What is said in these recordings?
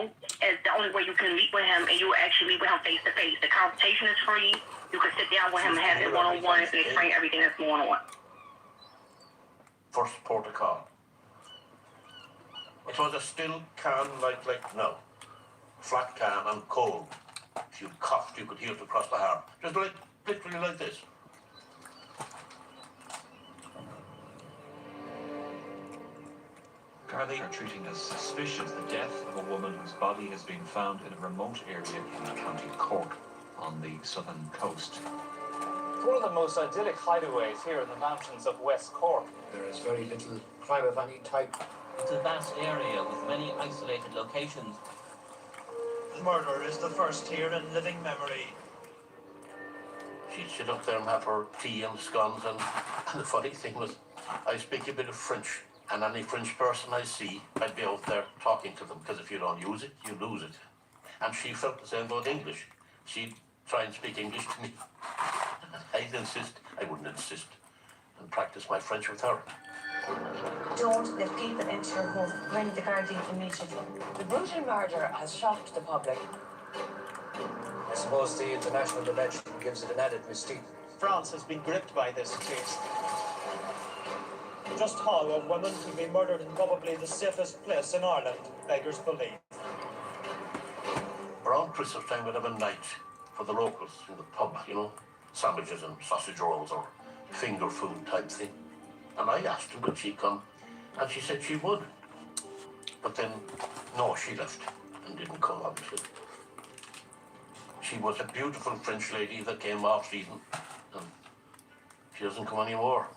you as the only way you can meet with him, and you will actually meet with him face to face. The consultation is free. You can sit down with him and have it one-on-one and explain everything that's going on. First port of call. It was a still calm, like now. Flat calm and cold. If you coughed, you could hear it across the heart. Just like, literally like this. Gardaí are treating as suspicious the death of a woman whose body has been found in a remote area in County Cork on the southern coast. It's one of the most idyllic hideaways here in the mountains of West Cork. There is very little crime of any type. It's a vast area with many isolated locations. The murder is the first here in living memory. She'd sit up there and have her tea and scones, and the funny thing was, I speak a bit of French, and any French person I see, I'd be out there talking to them, because if you don't use it, you lose it. And she felt the same about English. She'd try and speak English to me. I'd insist, I wouldn't insist, and practice my French with her. Don't let people into your home. Ring the Gardaí immediately. The brutal murder has shocked the public. I suppose the international dimension gives it an added mystique. France has been gripped by this case. Just how a woman could be murdered in probably the safest place in Ireland, beggars believe. Around Christmas time, we'd have a night for the locals in the pub, you know, sandwiches and sausage rolls or finger food type thing. And I asked her, would she come? And she said she would. But then, no, she left and didn't come, obviously. She was a beautiful French lady that came off season, and she doesn't come anymore.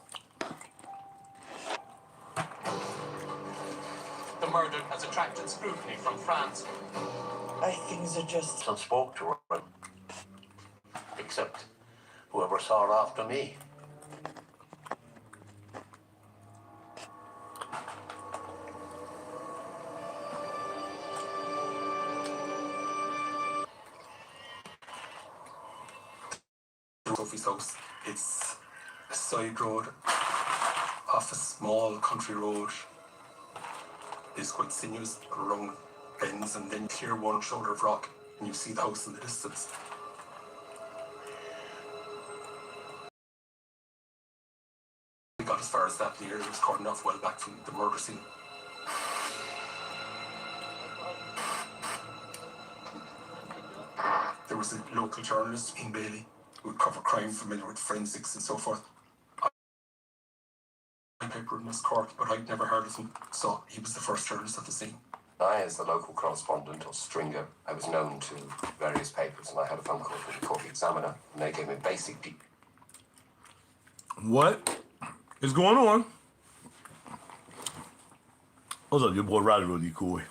The murder has attracted scrutiny from France. Things are just... And spoke to her, except whoever saw her after me. Sophie's house. It's a side road off a small country road. It's quite sinuous around bends, and then you hear one shoulder of rock and you see the house in the distance. We got as far as that. The area was cordoned off well back from the murder scene. There was a local journalist in Bailey who would cover crime, familiar with forensics and so forth. I paper in West Cork, but I'd never heard of him, so he was the first journalist at the scene. I, as the local correspondent or stringer, I was known to various papers, and I had a phone call from the Cork Examiner, and they gave me basic What is going on? What's up, your boy RaJuR.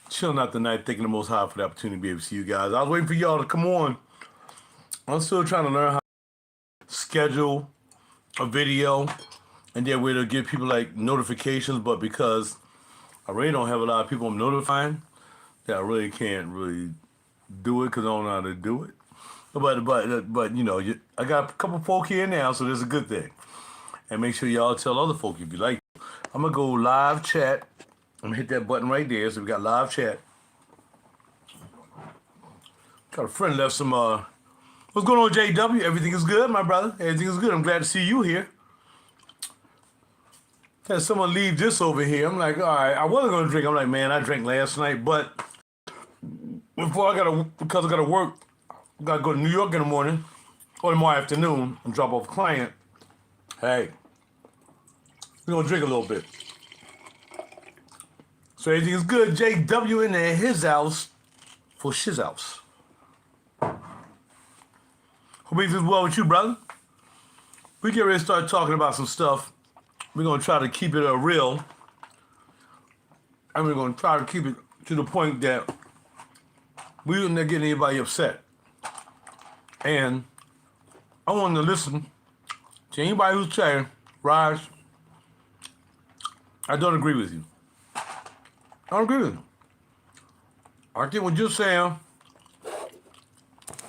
Chilling out tonight, thanking the Most High for the opportunity to be able to see you guys. I was waiting for y'all to come on. I'm still trying to learn how to schedule a video and then we'll give people like notifications, but because I really don't have a lot of people I'm notifying, that I really can't really do it because I don't know how to do it. But you know, I got a couple folk here now, so that's a good thing. And make sure y'all tell other folk if you like. I'm gonna go live chat. I'm gonna hit that button right there, so we got live chat. Got a friend left some, what's going on, JW? Everything is good, my brother. Everything is good. I'm glad to see you here. Had someone leave this over here. I'm like, all right, I wasn't gonna drink. I'm like, man, I drank last night, but because I gotta work, I gotta go to New York in the morning or tomorrow afternoon and drop off a client. Hey, we're gonna drink a little bit. So everything is good. JW in there, his house for shiz house. Hope everything's well with you, brother. We get ready to start talking about some stuff. We're gonna try to keep it real. And we're gonna try to keep it to the point that we don't get anybody upset. And I want to listen to anybody who's saying, Raj, I don't agree with you. I don't agree with you. I think what you're saying,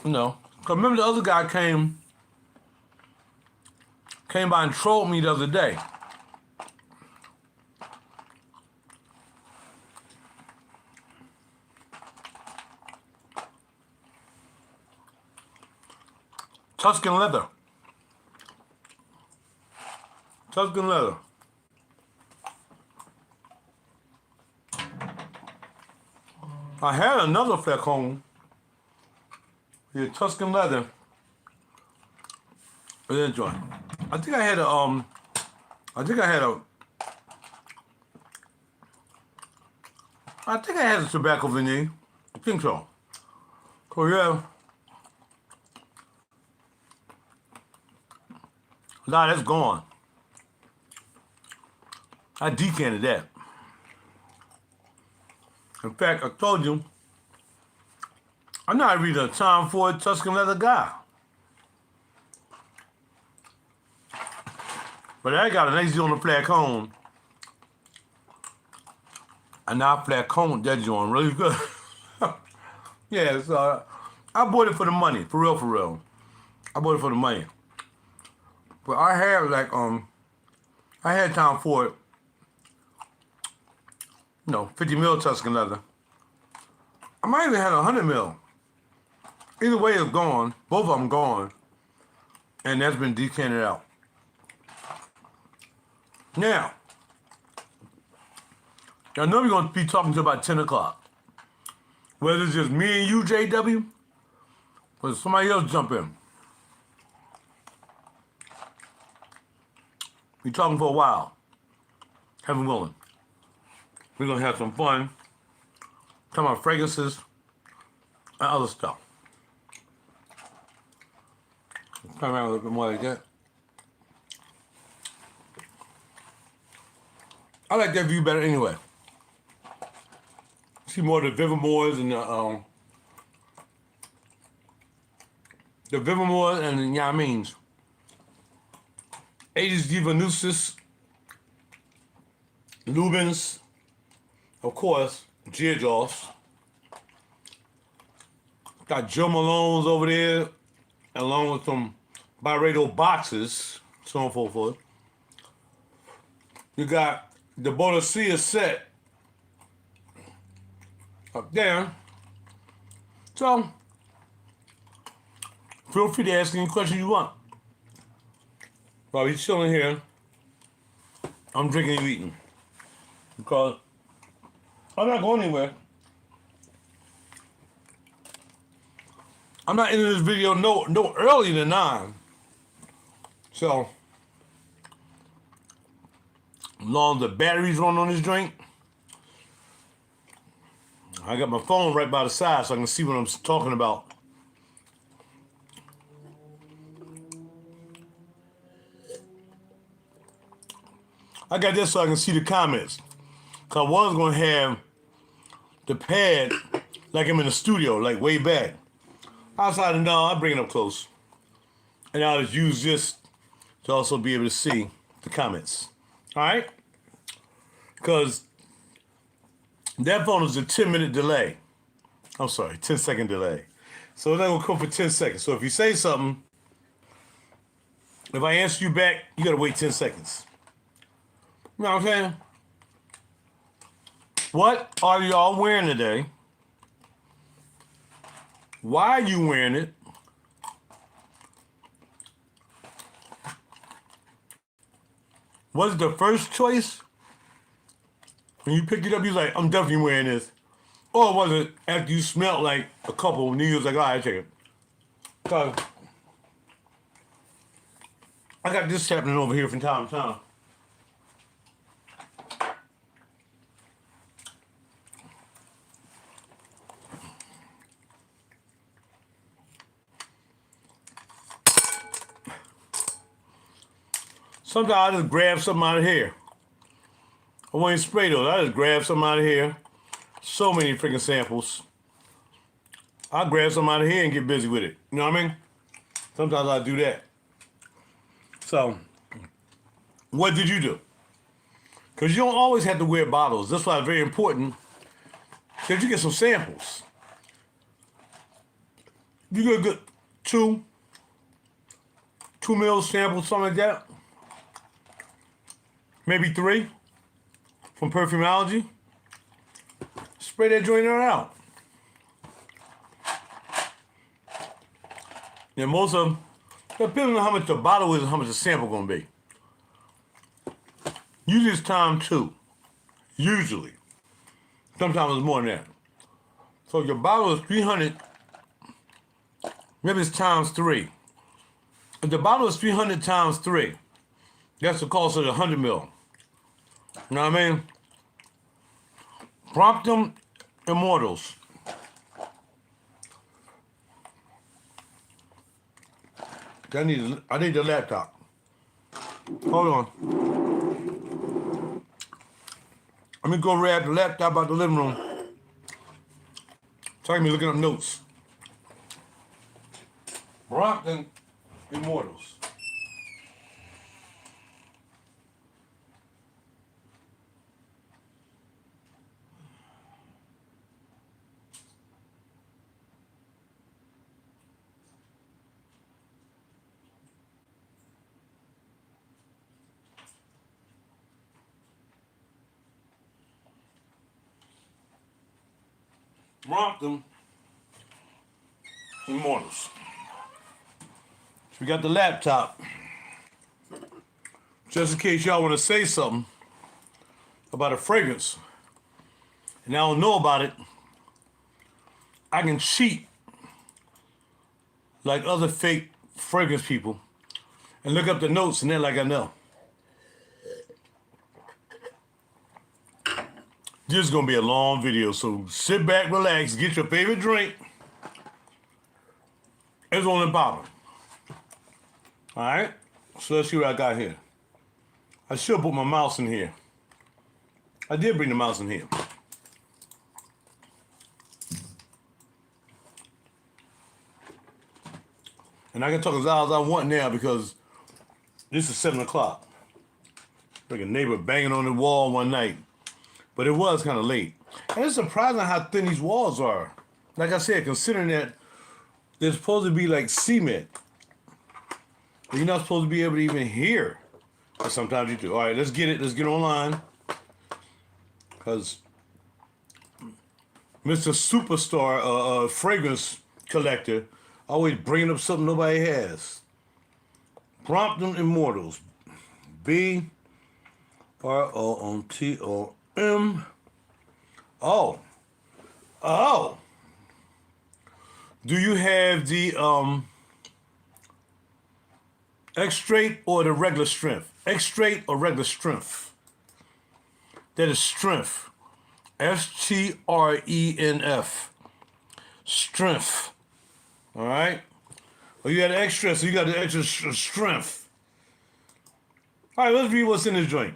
you know, because remember the other guy came by and trolled me the other day. Tuscan leather. Tuscan leather. I had another flacon. Yeah, Tuscan leather. That joint. I think I had a I think I had a tobacco vignette. I think so. Oh yeah. Nah, that's gone. I decanted that. In fact, I told you, I'm not really a Tom Ford Tuscan leather guy. But I got a nice deal on the flacon. And I flacon that joint really good. Yeah, so I bought it for the money, for real, for real. I bought it for the money. But I had like I had Tom Ford, 50 mil Tuscan leather. I might even had 100 mil. Either way, it's gone. Both of them gone, and that's been decanted out. Now, I know we're gonna be talking to about 10 o'clock. Whether it's just me and you, JW, or somebody else jump in. We talking for a while. Heaven willing. We're gonna have some fun. Talking about fragrances and other stuff. Turn around a little bit more like that. I like that view better anyway. See more of the Vivamores and the Vivamores and the Yamins. Aegis Divanusis, Lubins, of course, Georgios. Got Joe Malone's over there, along with some Byredo boxes, so on and so forth. You got the Boadicea set up there. So, feel free to ask any questions you want. While he's chilling here, I'm drinking and eating. Because I'm not going anywhere. I'm not into this video no earlier than 9. So, as long as the batteries run on this drink, I got my phone right by the side so I can see what I'm talking about. I got this so I can see the comments. Cause I was gonna have the pad like I'm in the studio, like way back. Outside of no, I'll bring it up close. And I'll just use this to also be able to see the comments. Alright? Because that phone is a 10-minute delay. I'm sorry, 10-second delay. So it's not gonna come for 10 seconds. So if you say something, if I answer you back, you gotta wait 10 seconds. You know what I'm saying? What are y'all wearing today? Why are you wearing it? Was it the first choice? When you picked it up, you was like, I'm definitely wearing this. Or was it after you smelled like a couple and you was like, all right, take it. So, I got this happening over here from time to time. Sometimes I just grab something out of here. I want to spray those. I just grab something out of here. So many freaking samples. I grab something out of here and get busy with it. You know what I mean? Sometimes I do that. So, what did you do? Because you don't always have to wear bottles. That's why it's very important that you get some samples. You get a good 2 mil samples, something like that. Maybe 3 from Perfumology. Spray that joint out. And most of them, Depending on how much the bottle is and how much the sample gonna be. Usually it's times 2. Usually. Sometimes it's more than that. So if your bottle is 300, maybe it's times 3. If the bottle is 300 times 3, that's the cost of the 100 ml. You know what I mean? Brompton Immortals. I need the laptop. Hold on. Let me go grab the laptop out the living room. So I can be looking up notes. Brompton Immortals. Brompton Immortals. So we got the laptop. Just in case y'all want to say something about a fragrance and I don't know about it, I can cheat like other fake fragrance people and look up the notes and then like I know. This is gonna be a long video, so sit back, relax, get your favorite drink. It's only popping. All right, so let's see what I got here. I should put my mouse in here. I did bring the mouse in here. And I can talk as loud as I want now because this is 7 o'clock. Like a neighbor banging on the wall one night. But it was kind of late. And it's surprising how thin these walls are. Like I said, considering that they're supposed to be like cement. You're not supposed to be able to even hear. But sometimes you do. All right, let's get it. Let's get online. Because Mr. Superstar fragrance collector always bringing up something nobody has. Brompton Immortals. BRONTOM. Oh. Do you have the extrait or the regular strength? Extrait or regular strength? That is strength. STRENF. Strength. All right? Well, you got the extra, so you got the extra strength. All right, let's read what's in this joint.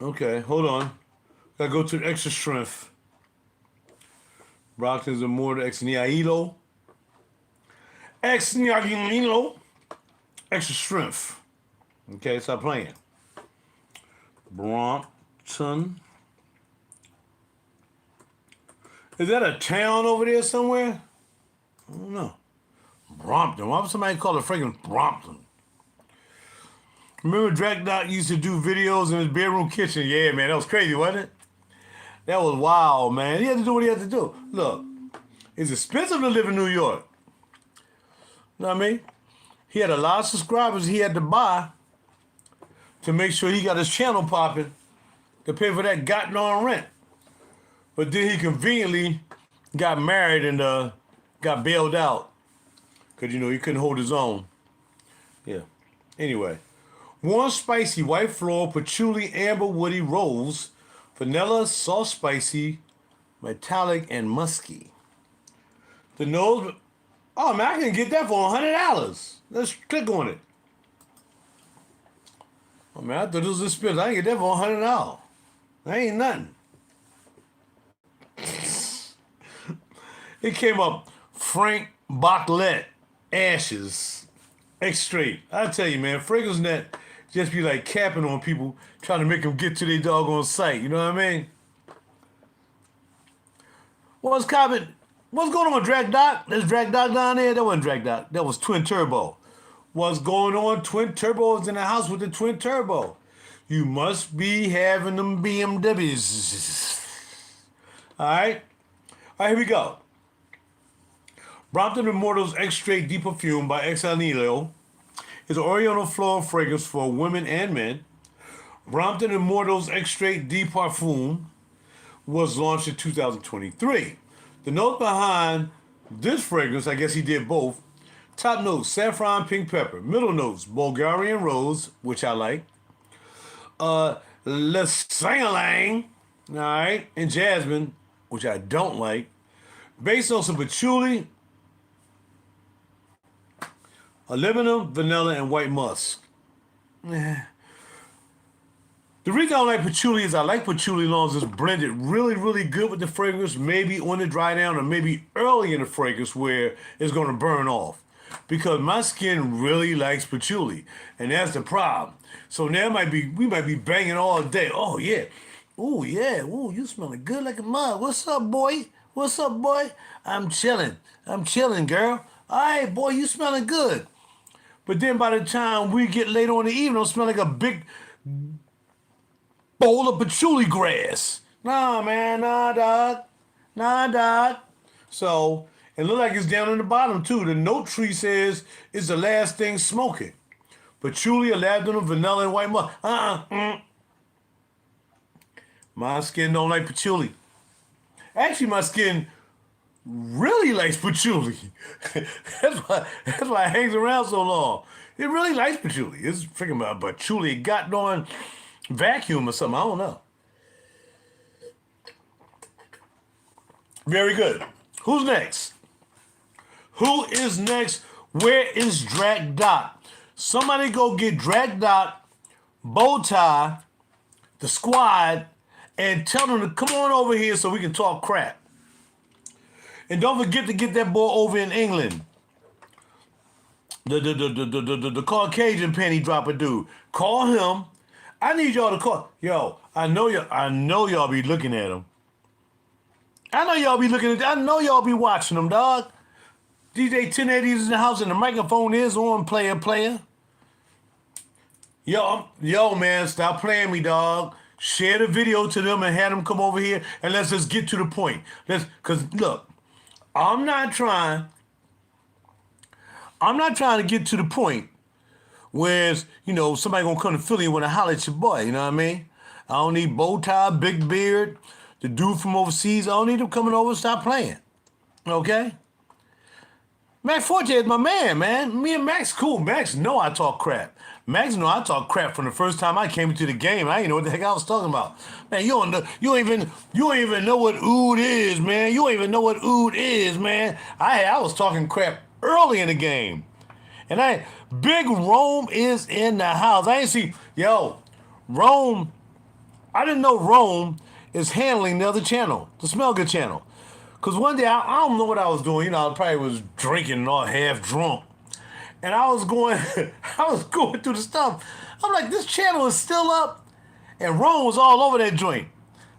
Okay, hold on. Gotta go to the extra strength. Brompton's Immortal Ex Nihilo. Ex Nihilo. Extra strength. Okay, stop playing. Brompton. Is that a town over there somewhere? I don't know. Brompton. Why would somebody call it freaking Brompton? Remember Drag Dot used to do videos in his bedroom kitchen? Yeah, man, that was crazy, wasn't it? That was wild, man. He had to do what he had to do. Look, it's expensive to live in New York. You know what I mean? He had a lot of subscribers he had to buy to make sure he got his channel popping to pay for that goddamn rent. But then he conveniently got married and got bailed out. Because, he couldn't hold his own. Yeah. Anyway. Warm spicy white floral patchouli amber woody rose, vanilla soft spicy, metallic and musky. The nose, oh man, I can get that for $100. Let's click on it. Oh man, I thought it was expensive. I can get that for $100. That ain't nothing. It came up Frank Bachlet Ashes Extrait. I tell you, man, Fragrance Net just be like capping on people, trying to make them get to their doggone site. You know what I mean? What's going on, Drag Dot? There's Drag Dot down there? That wasn't Drag Dot. That was Twin Turbo. What's going on? Twin Turbo is in the house with the Twin Turbo. You must be having them BMWs. All right, here we go. Brompton Immortals X-Straight Deep Perfume by Exanilo is an oriental floral fragrance for women and men. Brompton Immortals X-Straight Deep Parfum was launched in 2023. The note behind this fragrance, I guess he did both. Top notes, saffron pink pepper. Middle notes, Bulgarian rose, which I like. Lesangalang, all right, and jasmine, which I don't like. Based on some patchouli, aluminum, vanilla, and white musk. The reason I don't like patchouli is I like patchouli long as it's blended really, really good with the fragrance, maybe on the dry down or maybe early in the fragrance where it's going to burn off. Because my skin really likes patchouli, and that's the problem. So now we might be banging all day. Oh, yeah. Oh, yeah. Oh, you smelling good like a mug. What's up, boy? What's up, boy? I'm chilling, girl. All right, boy, you smelling good. But then by the time we get later on in the evening, I'll smell like a big bowl of patchouli grass. Nah, man, nah, dog. Nah, dog. So, it look like it's down in the bottom, too. The note tree says it's the last thing smoking. Patchouli, lavender, vanilla, and white musk. My skin don't like patchouli. Actually, my skin really likes patchouli. that's why it hangs around so long. It really likes patchouli. It's freaking patchouli got on vacuum or something. I don't know. Very good. Who's next? Who is next? Where is Drac Dot? Somebody go get Drac Dot, Bowtie, the squad, and tell them to come on over here so we can talk crap. And don't forget to get that boy over in England. The Caucasian panty dropper dude. Call him. I need y'all to call. Yo, I know y'all be looking at him. I know y'all be watching them, dog. DJ 1080's in the house and the microphone is on, player. Yo, man, stop playing me, dog. Share the video to them and have them come over here and let's just get to the point. Cause look, I'm not trying to get to the point where somebody gonna come to Philly and wanna holler at your boy, you know what I mean? I don't need Bowtie, big beard, the dude from overseas. I don't need him coming over and stop playing. Okay? Max Forte is my man. Me and Max cool. Max know I talk crap. Max know I talk crap from the first time I came into the game. I didn't know what the heck I was talking about. Man, you don't even know what oud is, man. You don't even know what oud is, man. I was talking crap early in the game. And Big Rome is in the house. Rome, I didn't know Rome is handling the other channel, the Smell Good channel. Because one day, I don't know what I was doing. I probably was drinking and all half drunk. And I was going through the stuff. I'm like, this channel is still up. And Rome was all over that joint.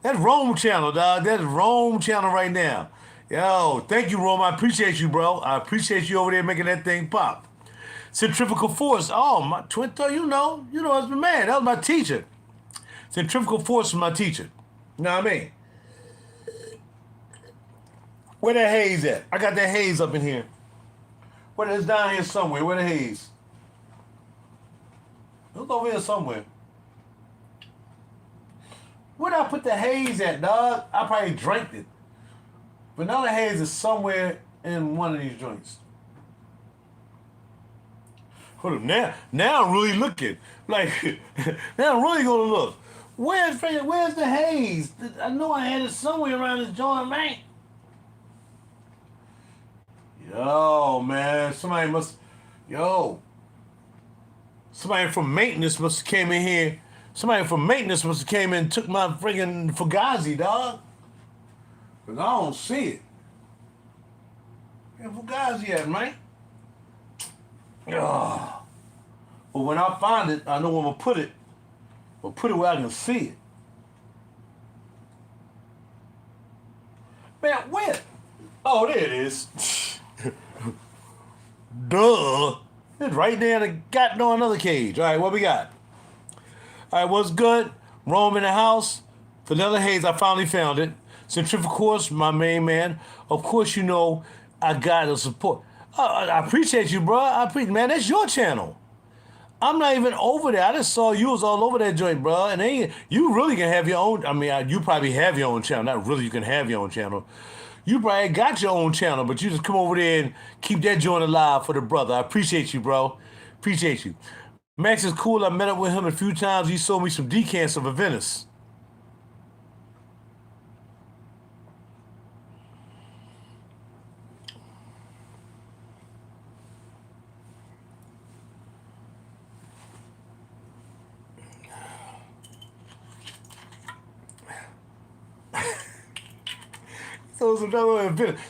That Rome channel, dog. That's Rome channel right now. Yo, thank you, Rome. I appreciate you, bro. I appreciate you over there making that thing pop. Centrifugal force. Oh, my twin, you know, that's my man. That was my teacher. Centrifugal force was my teacher. You know what I mean? Where that haze at? I got that haze up in here. It's down here somewhere. Where the haze? It's over here somewhere. Where did I put the haze at, dog? I probably drank it. But now the haze is somewhere in one of these joints. Hold up, now I'm really looking. Like, now I'm really gonna look. Where's the haze? I know I had it somewhere around this joint, man. Yo, man, somebody from maintenance must have came in here. Somebody from maintenance must have came in and took my friggin' Fugazi, dog. Because I don't see it. Where Fugazi at, man? Oh. But when I find it, I know where I'm going to put it. But put it where I can see it. Man, where? Oh, there it is. Duh. It's right there in the goddamn another cage. All right, what we got? All right, what's good? Rome in the house. Vanilla Haze, I finally found it. Centrifugal Force, my main man. Of course, I got to support. I appreciate you, bro. Man, that's your channel. I'm not even over there. I just saw you was all over that joint, bro. And you really can have your own. I mean, you probably have your own channel. Not really, you can have your own channel. You probably got your own channel, but you just come over there and keep that joint alive for the brother. I appreciate you, bro. Appreciate you. Max is cool. I met up with him a few times. He sold me some decants of a Venice.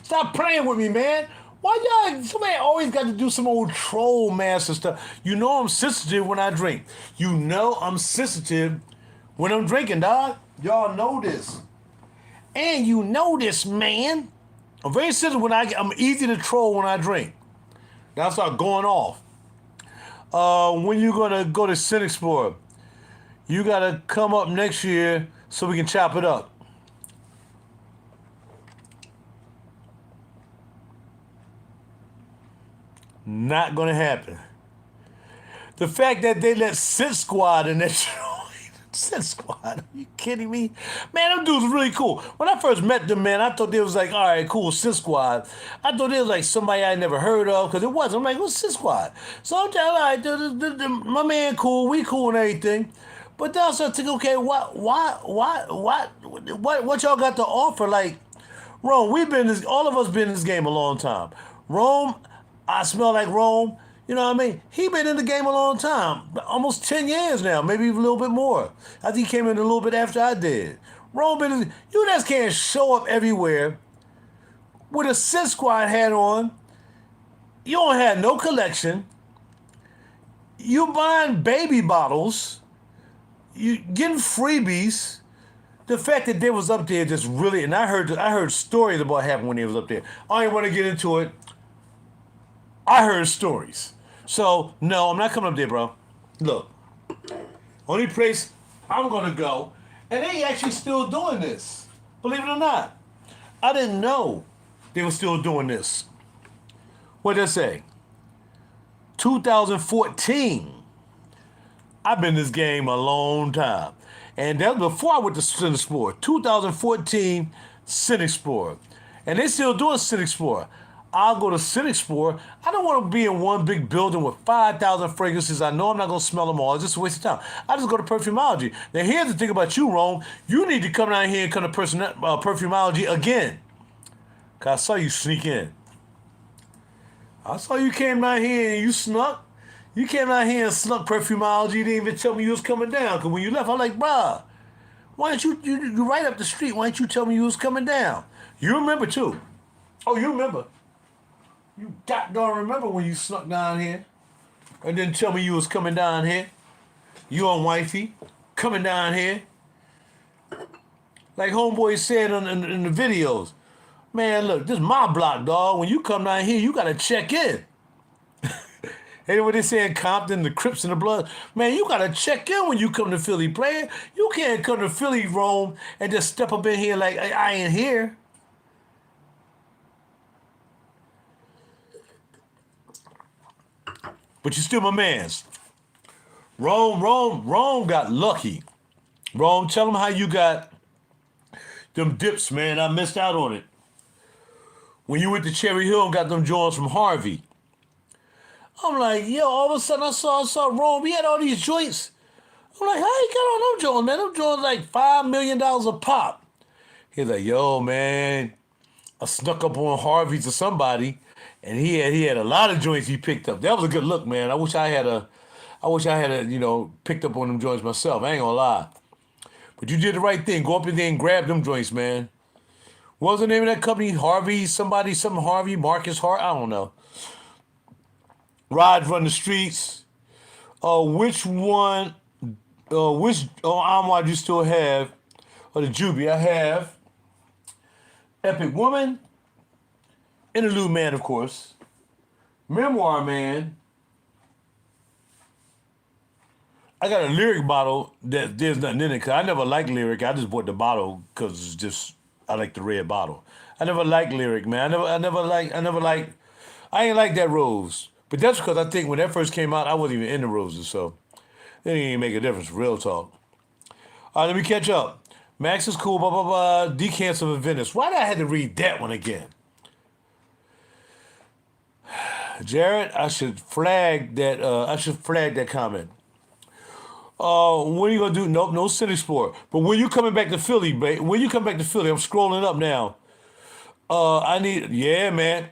Stop playing with me, man. Why y'all, somebody always got to do some old troll master stuff. You know I'm sensitive when I drink. You know I'm sensitive when I'm drinking, dog. Y'all know this. And you know this, man. I'm very sensitive I'm easy to troll when I drink. Now I start going off. When you gonna go to Sin Explorer? You gotta come up next year so we can chop it up. Not gonna happen. The fact that they let Sit Squad in that show. Sit Squad, are you kidding me? Man, them dudes really cool. When I first met them, man, I thought they was like, all right, cool, Sit Squad. I thought they was like somebody I never heard of, because it wasn't. I'm like, what's Sit Squad? So I'm telling, all right, my man cool, we cool and everything. But then I started thinking, okay, what y'all got to offer? Like, Rome, all of us been in this game a long time. Rome, I smell like Rome. You know what I mean? He been in the game a long time, almost 10 years now, maybe even a little bit more. I think he came in a little bit after I did. Rome you just can't show up everywhere with a Sit Squad hat on. You don't have no collection. You buying baby bottles. You getting freebies. The fact that they was up there just really, and I heard stories about what happened when they was up there. I don't want to get into it. I heard stories. So, no, I'm not coming up there, bro. Look, only place I'm going to go, and they actually still doing this. Believe it or not. I didn't know they were still doing this. What did I say? 2014. I've been in this game a long time. And that was before I went to Sin Explorer. 2014 Sin Explorer. And they still doing Sin Explorer. I'll go to Sin Explorer. I don't want to be in one big building with 5,000 fragrances. I know I'm not going to smell them all. It's just a waste of time. I just go to Perfumology. Now, here's the thing about you, Rome. You need to come down here and come to Perfumology again. Because I saw you sneak in. I saw you came down here and you snuck. You came down here and snuck Perfumology. You didn't even tell me you was coming down. Because when you left, I'm like, bruh, why don't you right up the street. Why didn't you tell me you was coming down? You remember, too. Oh, you remember. You don't remember when you snuck down here and didn't tell me you was coming down here. You and wifey coming down here. Like homeboy said in the videos. Man, look, this is my block, dog. When you come down here, you got to check in. Hey, what they say in Compton, the Crips and the Blood? Man, you got to check in when you come to Philly, player. You can't come to Philly, Rome, and just step up in here like I ain't here. But you still my mans. Rome got lucky. Rome, tell them how you got them dips, man. I missed out on it. When you went to Cherry Hill and got them joints from Harvey. I'm like, yo, all of a sudden I saw Rome. He had all these joints. I'm like, how you got on them joints, man? Them joints like $5 million a pop. He's like, yo, man, I snuck up on Harvey to somebody. And he had a lot of joints he picked up. That was a good look, man. I wish I had picked up on them joints myself. I ain't gonna lie. But you did the right thing. Go up in there and grab them joints, man. What was the name of that company? Harvey, something Harvey, Marcus Hart, I don't know. Ride Run the Streets. Which Armoire do you still have? Or the Juby? I have Epic Woman. Interlude Man, of course. Memoir Man. I got a Lyric bottle that there's nothing in it because I never liked Lyric. I just bought the bottle because it's just I like the red bottle. I never liked Lyric, man. I ain't like that rose. But that's because I think when that first came out, I wasn't even into roses, so it didn't even make a difference. Real talk. All right, let me catch up. Max is cool, blah, blah, blah. Decants of Venice. Why did I have to read that one again? Jared, I should flag that comment. When are you gonna do? Nope, no city sport. But when you coming back to Philly, babe? When you come back to Philly, I'm scrolling up now. Yeah, man.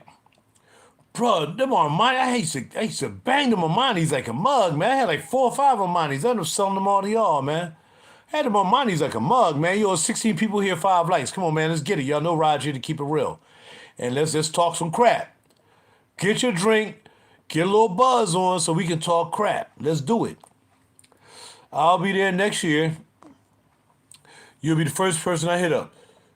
Bro, them Armani, I used to bang them Armanis like a mug, man. I had like 4 or 5 Armanis. I ended up selling them all to y'all, man. I had them Armanis like a mug, man. Yo, 16 people here, 5 likes. Come on, man, let's get it. Y'all know RaJuR to keep it real. And let's just talk some crap. Get your drink, get a little buzz on so we can talk crap. Let's do it. I'll be there next year. You'll be the first person I hit up.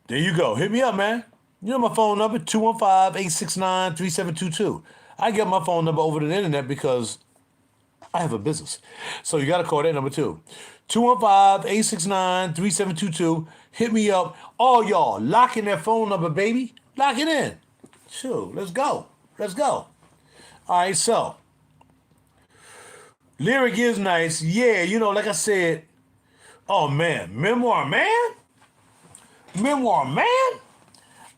There you go. Hit me up, man. You know my phone number, 215-869-3722. I get my phone number over the internet because I have a business. So you got to call that number too. 215-869-3722. Hit me up. All y'all, lock in that phone number, baby. Lock it in. Sure, let's go. Let's go. All right, so. Lyric is nice. Yeah, you know, like I said, oh, man. Memoir Man? Memoir Man?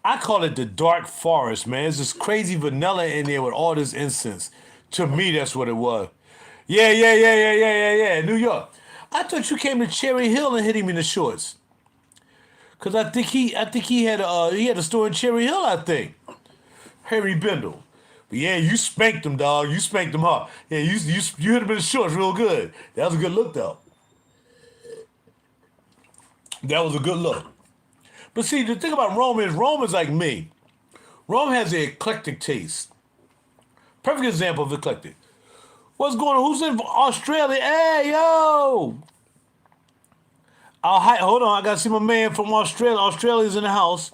I call it the dark forest, man. It's this crazy vanilla in there with all this incense. To me, that's what it was. Yeah. New York. I thought you came to Cherry Hill and hit him in the shorts. Cause I think he had a store in Cherry Hill, I think. Harry Bindle. But yeah, you spanked him, dog. You spanked him hard. Yeah, you hit him in the shorts real good. That was a good look, though. That was a good look. But see, the thing about Rome is like me. Rome has an eclectic taste. Perfect example of eclectic. What's going on? Who's in Australia? Hey, yo! Hold on, I gotta see my man from Australia. Australia's in the house.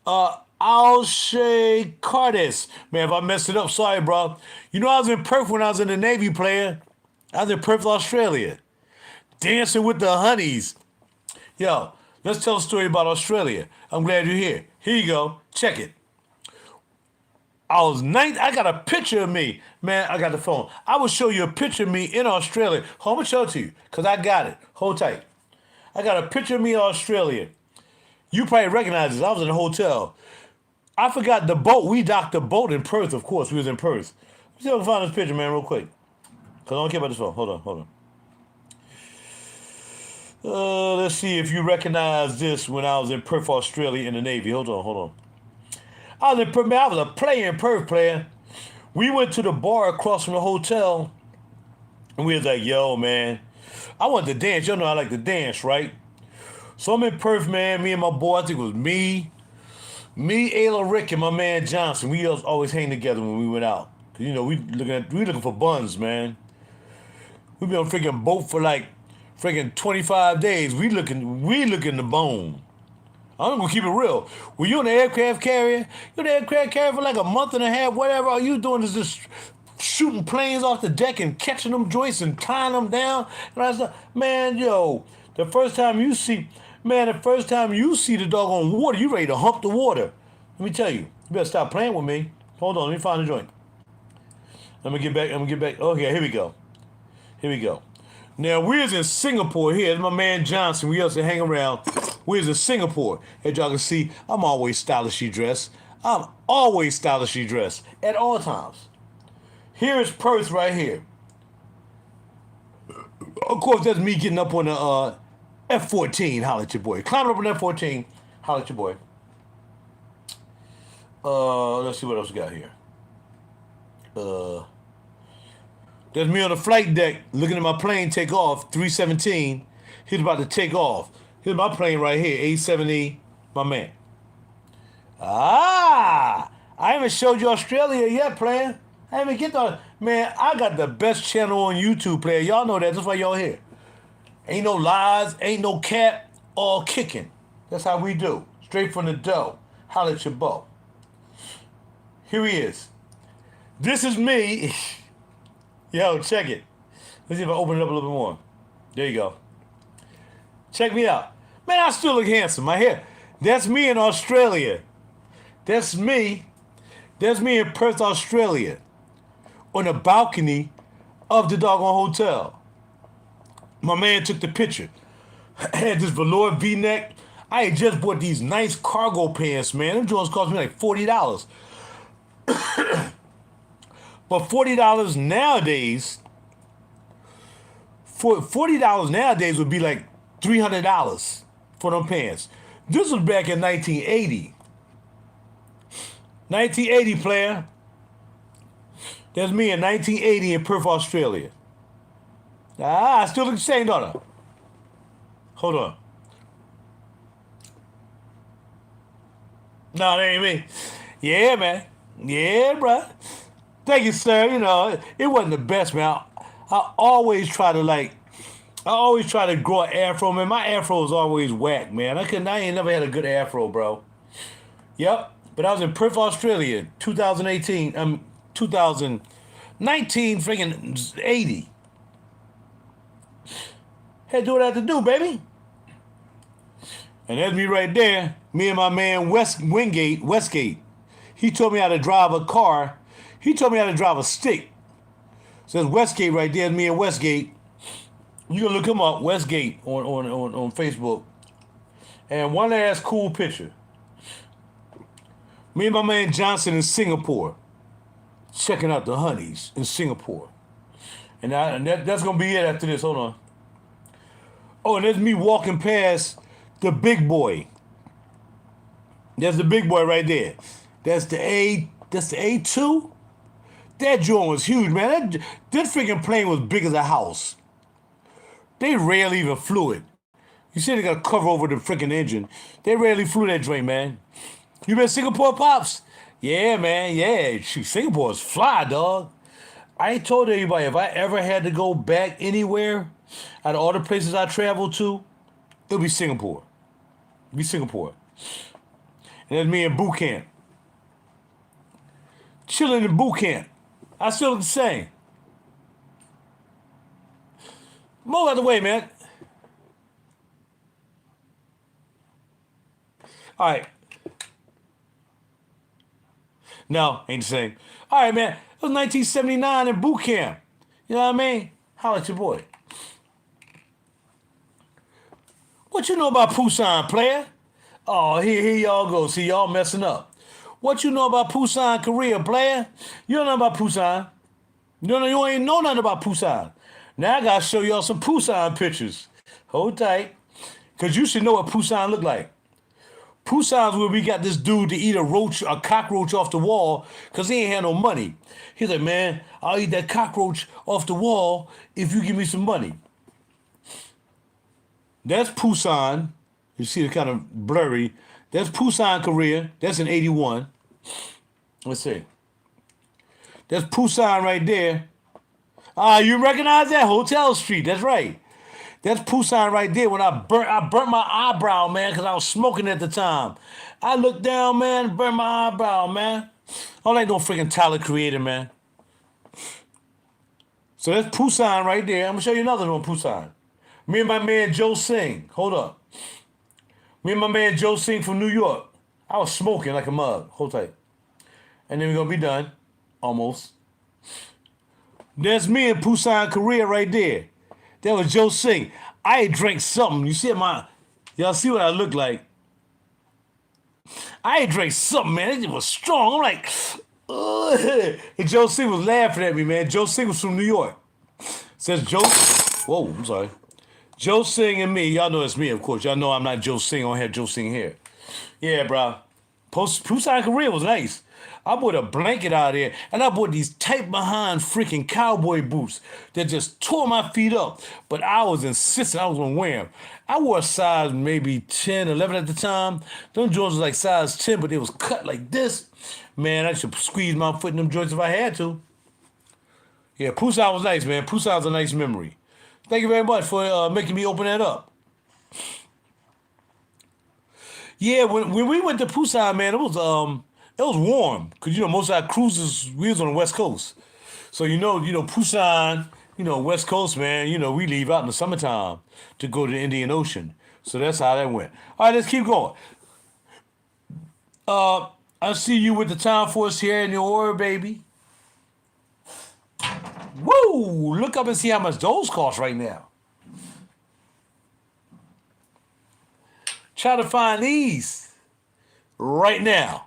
Alshay Cardis. Man, if I messed it up, sorry, bro. You know I was in Perth when I was in the Navy, player. I was in Perth, Australia. Dancing with the honeys. Yo, let's tell a story about Australia. I'm glad you're here. Here you go. Check it. I was 9. I got a picture of me. Man, I got the phone. I will show you a picture of me in Australia. I'm going to show it to you because I got it. Hold tight. I got a picture of me in Australia. You probably recognize this. I was in a hotel. I forgot the boat. We docked the boat in Perth, of course. We was in Perth. Let's see if I can find this picture, man, real quick. Because I don't care about this phone. Hold on. Let's see if you recognize this when I was in Perth, Australia in the Navy. Hold on. I was in Perth, man. I was a player in Perth, player. We went to the bar across from the hotel. And we was like, yo, man. I wanted to dance. Y'all know I like to dance, right? So I'm in Perth, man. Me and my boy, I think it was me, Ayla, Rick, and my man Johnson. We always hang together when we went out. Cause you know, we looking for buns, man. We been on freaking boat for like freaking 25 days. We looking the bone. I'm gonna keep it real. Were you on the aircraft carrier? You on the aircraft carrier for like a month and a half, whatever. All you doing is just shooting planes off the deck and catching them joints and tying them down. And I said, man, yo, the first time you see the doggone water, you ready to hump the water. Let me tell you, you better stop playing with me. Hold on, let me find the joint. I'm gonna get back. Okay, here we go. Now, we was in Singapore here. That's my man Johnson. We used to hang around. We was in Singapore. As y'all can see, I'm always stylishly dressed. At all times. Here is Perth right here. Of course, that's me getting up on the F-14. Holla at your boy. Climbing up on F-14. Holla at your boy. Let's see what else we got here. There's me on the flight deck looking at my plane take off, 317. He's about to take off. Here's my plane right here, 870, my man. I haven't showed you Australia yet, player. I haven't get the, man, I got the best channel on YouTube, player. Y'all know that, that's why y'all here. Ain't no lies, ain't no cap, all kicking. That's how we do. Straight from the dough. Holla at your beau. Here he is. This is me. Yo, check it. Let's see if I open it up a little bit more. There you go. Check me out. Man, I still look handsome. My hair. That's me in Australia. That's me. That's me in Perth, Australia. On the balcony of the doggone hotel. My man took the picture. I had this velour V-neck. I had just bought these nice cargo pants, man. Them joints cost me like $40. But $40 nowadays, $40 nowadays would be like $300 for them pants. This was back in 1980. 1980, player. That's me in 1980 in Perth, Australia. I still look the same, don't I? Hold on. No, that ain't me. Yeah, man. Yeah, bro. Thank you, sir. You know, it wasn't the best, man. I always try to grow an afro, man. My afro is always whack, man. I ain't never had a good afro, bro. Yep. But I was in Perth, Australia, 2018, 2019, freaking 80. Had to do what I had to do, baby. And that's me right there. Me and my man Westgate. He taught me how to drive a car. He taught me how to drive a stick. Says Westgate right there. Me and Westgate. You can look him up, Westgate, on Facebook. And one last cool picture. Me and my man Johnson in Singapore. Checking out the honeys in Singapore. And that's going to be it after this. Hold on. Oh, and there's me walking past the big boy. That's the big boy right there. That's the A2. That joint was huge, man. That freaking plane was big as a house. They rarely even flew it. You see they got a cover over the freaking engine. They rarely flew that joint, man. You been to Singapore, Pops? Yeah, man, yeah. Shoot, Singapore's fly, dog. I ain't told anybody if I ever had to go back anywhere out of all the places I traveled to, it'll be Singapore. It'll be Singapore. And that's me in boot camp. Chilling in boot camp. I still look the same. Move out the way, man. All right. No, ain't the same. All right, man. It was 1979 in boot camp. You know what I mean? Holla at your boy. What you know about Busan, player? Oh, here y'all go. See, y'all messing up. What you know about Busan, Korea, player? You don't know about Busan. You ain't know nothing about Busan. Now I gotta show y'all some Busan pictures. Hold tight. Because you should know what Busan look like. Busan's where we got this dude to eat a cockroach off the wall because he ain't had no money. He's like, man, I'll eat that cockroach off the wall if you give me some money. That's Busan. You see it kind of blurry. That's Busan, Korea. That's in 81. Let's see. That's Busan right there. You recognize that? Hotel Street. That's right. That's Busan right there when I burnt my eyebrow, man, because I was smoking at the time. I looked down, man, burnt my eyebrow, man. I ain't no freaking Tyler Creator, man. So that's Busan right there. I'm going to show you another one, Busan. Me and my man Joe Singh. Hold up. Me and my man Joe Singh from New York. I was smoking like a mug. Hold tight. And then we're going to be done. Almost. There's me in Busan, Korea right there. That was Joe Singh. I drank something. You see y'all see what I look like? I drank something, man. It was strong. I'm like, ugh. And Joe Singh was laughing at me, man. Joe Singh was from New York. Says Joe. Whoa, I'm sorry. Joe Singh and me. Y'all know it's me, of course. Y'all know I'm not Joe Singh. I don't have Joe Singh here. Yeah, bro. Busan, Korea was nice. I bought a blanket out there, and I bought these tight behind freaking cowboy boots that just tore my feet up. But I was insistent I was going to wear them. I wore a size maybe 10, 11 at the time. Them joints was like size 10, but they was cut like this. Man, I should squeeze my foot in them joints if I had to. Yeah, Busan was nice, man. Busan's a nice memory. Thank you very much for making me open that up. Yeah, when we went to Busan, man, it was warm because most of our cruises we was on the West Coast, so Busan, West Coast, man. We leave out in the summertime to go to the Indian Ocean, so that's how that went. All right, let's keep going. I see you with the Time Force here in your aura, baby. Woo! Look up and see how much those cost right now. Try to find these right now.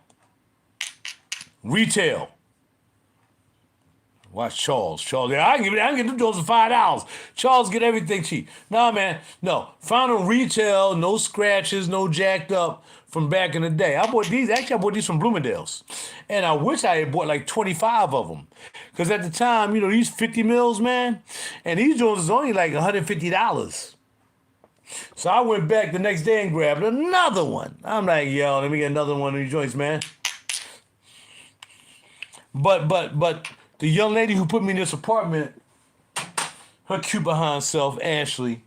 Retail. Watch Charles. Yeah, I can get them doors for $5. Charles get everything cheap. Nah, man. No. Found them retail, no scratches, no jacked up from back in the day. I bought these from Bloomingdale's. And I wish I had bought like 25 of them. Because at the time, these 50 mils, man, and these joints was only like $150. So I went back the next day and grabbed another one. I'm like, yo, let me get another one of these joints, man. But the young lady who put me in this apartment, her cute behind self, Ashley,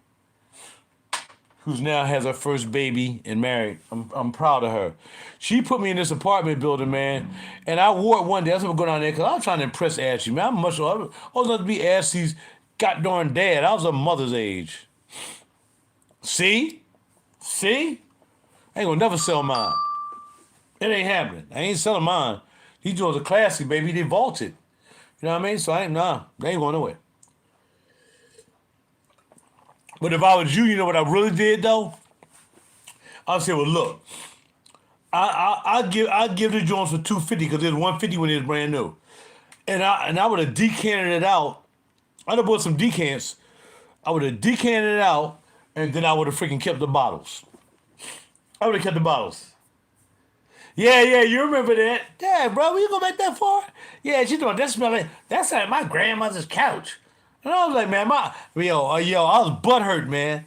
who's now has her first baby and married. I'm proud of her. She put me in this apartment building, man, and I wore it one day. I was gonna go down there because I was trying to impress Ashley, man. I was not to be Ashley's goddamn dad. I was her mother's age. See? I ain't gonna never sell mine. It ain't happening. I ain't selling mine. These joints are classic, baby. They vaulted. You know what I mean? So they ain't going nowhere. But if I was you, you know what I really did though? I'd say, well, look, I give the joints for $250 because it was $150 when it was brand new, and I would have decanted it out. I'd have bought some decants. I would have decanted it out, and then I would have freaking kept the bottles. I would have kept the bottles. Yeah, you remember that? Yeah, bro, you go back that far? Yeah, she doing that smelling. That's like my grandmother's couch. And I was like, man, I was butthurt, man.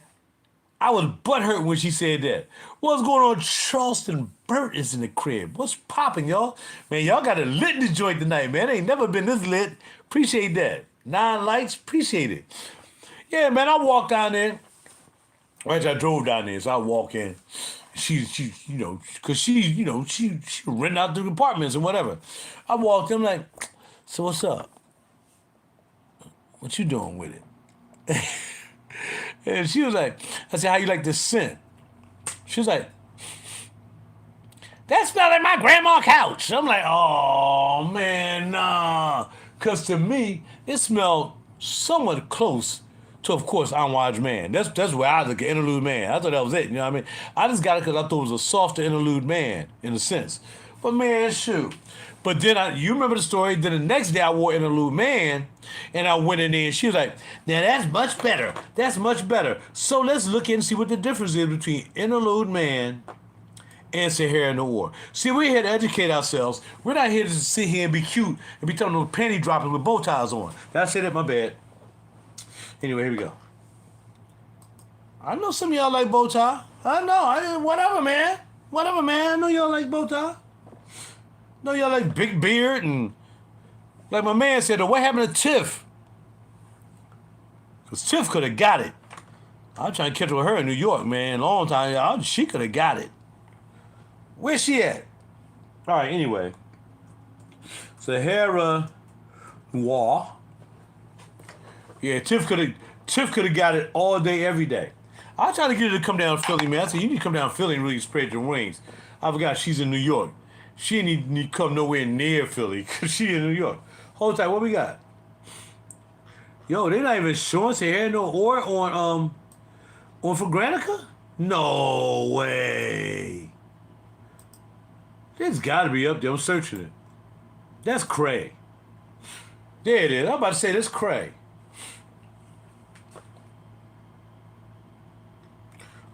I was butthurt when she said that. What's going on? Charleston Burt is in the crib. What's popping, y'all? Man, y'all got it lit in the joint tonight, man. Ain't never been this lit. Appreciate that. 9 lights, appreciate it. Yeah, man, I walked down there. Actually, I drove down there, so I walk in. She because she renting out the apartments and whatever. I walked in, like, so what's up? What you doing with it? And she was like, I said, how you like this scent? She was like, that smells like my grandma's couch. I'm like, oh, man, nah. Because to me, it smelled somewhat close to, of course, Unwatched Man. That's where I was like an interlude man. I thought that was it, you know what I mean? I just got it because I thought it was a softer interlude man, in a sense. But, man, shoot. But then you remember the story. Then the next day I wore Interlude Man, and I went in there, and she was like, now that's much better. That's much better. So let's look in and see what the difference is between Interlude Man and Sahara Noir. See, we're here to educate ourselves. We're not here to sit here and be cute and be telling those panty droppers with bow ties on. Did I say that? My bad. Anyway, here we go. I know some of y'all like bow tie. I know. Whatever, man. I know y'all like bow tie. No, y'all like big beard and like my man said, what happened to Tiff? Because Tiff could have got it. I was trying to catch up with her in New York, man. Long time. She could have got it. Where's she at? All right, anyway. Sahara Noir. Yeah, Tiff could have got it all day, every day. I was trying to get her to come down to Philly, man. I said, you need to come down to Philly and really spread your wings. I forgot she's in New York. She didn't need to come nowhere near Philly because she in New York. Hold tight, what we got? Yo, they not even showing Sahara Noir on for Granica? No way. It's got to be up there. I'm searching it. That's cray. There it is. I'm about to say that's cray.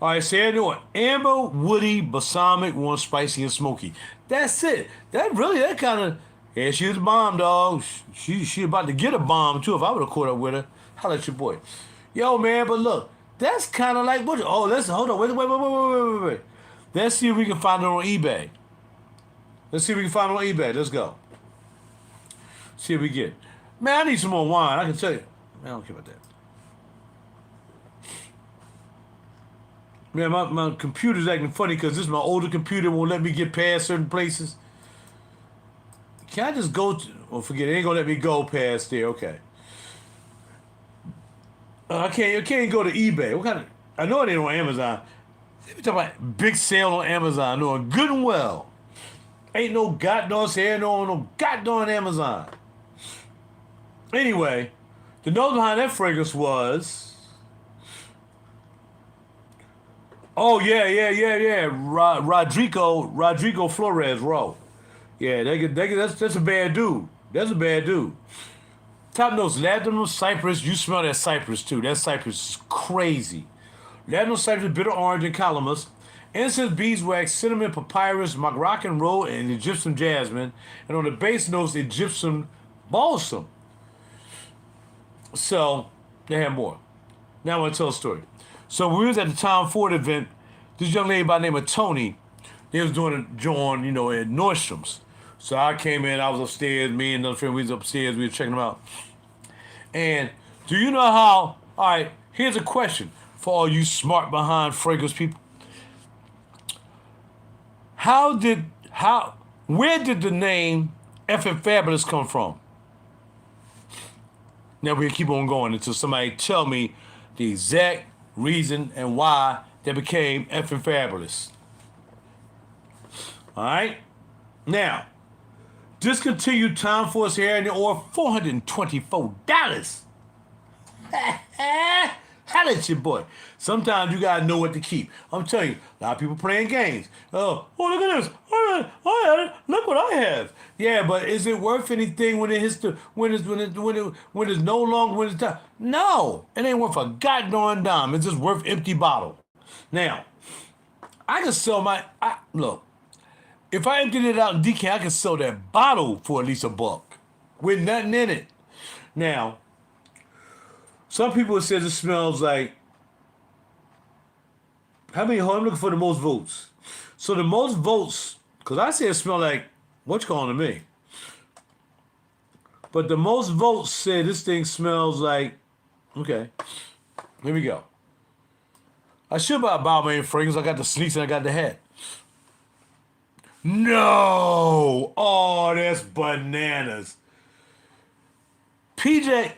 All right, Sahara Noir. Amber, woody, balsamic, warm, spicy, and smoky. That's it. That kind of, yeah, she was a bomb, dog. She about to get a bomb, too, if I would have caught up with her. Holla at your boy. Yo, man, but look, that's kind of like, hold on, wait. Let's see if we can find it on eBay. Let's go. See if we get. Man, I need some more wine. I can tell you. Man, I don't care about that. Man, my computer's acting funny because this is my older computer. Won't let me get past certain places. Can I just go to... Oh, forget it. It ain't going to let me go past there. Okay. I can't go to eBay. What kind of... I know it ain't on Amazon. They be talking about big sale on Amazon. Doing good and well. Ain't no goddamn sale no goddamn Amazon. Anyway, the nose behind that fragrance was. Oh yeah. Rodrigo Flores Rowe. Yeah, that's a bad dude. That's a bad dude. Top notes: lavender, cypress. You smell that cypress too. That cypress is crazy. Lavender, cypress, bitter orange, and calamus. Incense, beeswax, cinnamon, papyrus, Moroccan roll, and Egyptian jasmine. And on the base notes, Egyptian balsam. So they have more. Now I want to tell a story. So when we was at the Tom Ford event, this young lady by the name of Tony, they was doing a joint, at Nordstrom's. So I came in, I was upstairs, me and another friend, we was upstairs, we were checking them out. And do you know how, all right, here's a question for all you smart behind fragrance people. Where did the name Effing Fabulous come from? Now we'll keep on going until somebody tell me the exact reason and why they became Effing Fabulous. All right? Now, discontinued Tom Ford's hair in the oil, $424. Holla at your boy. Sometimes you gotta know what to keep. I'm telling you, a lot of people playing games. Oh, look at this. Look what I have. Yeah, but is it worth anything when it hits when it's no longer when it's time? No, it ain't worth a goddamn dime. It's just worth empty bottle. Now, I can sell look. If I emptied it out in decant, I can sell that bottle for at least $1 with nothing in it. Now, some people says it smells like. I'm looking for the most votes. So the most votes, because I say it smell like what you calling to me. But the most votes said this thing smells like. Okay, here we go. I should buy a Balmain fragrance. I got the sneaks and I got the hat. No! Oh, that's bananas. PJ.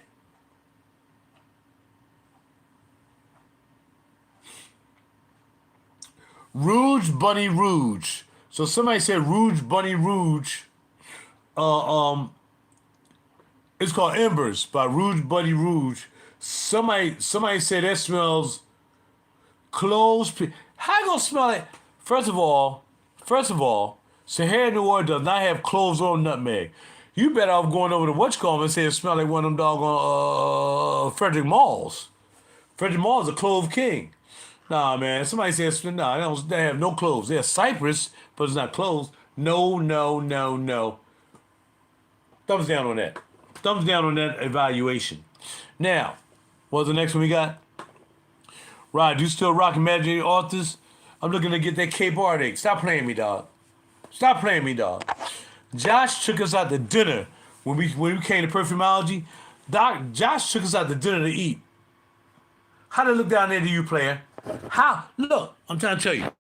Rouge Bunny Rouge. So somebody said Rouge Bunny Rouge. It's called Embers by Rouge Bunny Rouge. Somebody said that smells cloves. How you gonna smell it? First of all, Sahara Noir does not have cloves or nutmeg. You better off going over to whatchamacallit and say it smells like one of them doggone Frederick Malls. Frederick Malls is a clove king. Nah, man. Somebody says, nah, they have no cloves. They have cypress, but it's not cloves. No. Thumbs down on that. Thumbs down on that evaluation. Now, what's the next one we got? Rod, you still rocking Imaginary Authors? I'm looking to get that Cape Heartache. Stop playing me, dog. Josh took us out to dinner when we came to Perfumology. Josh took us out to dinner to eat. How did it look down there to you, player? How? Look, I'm trying to tell you.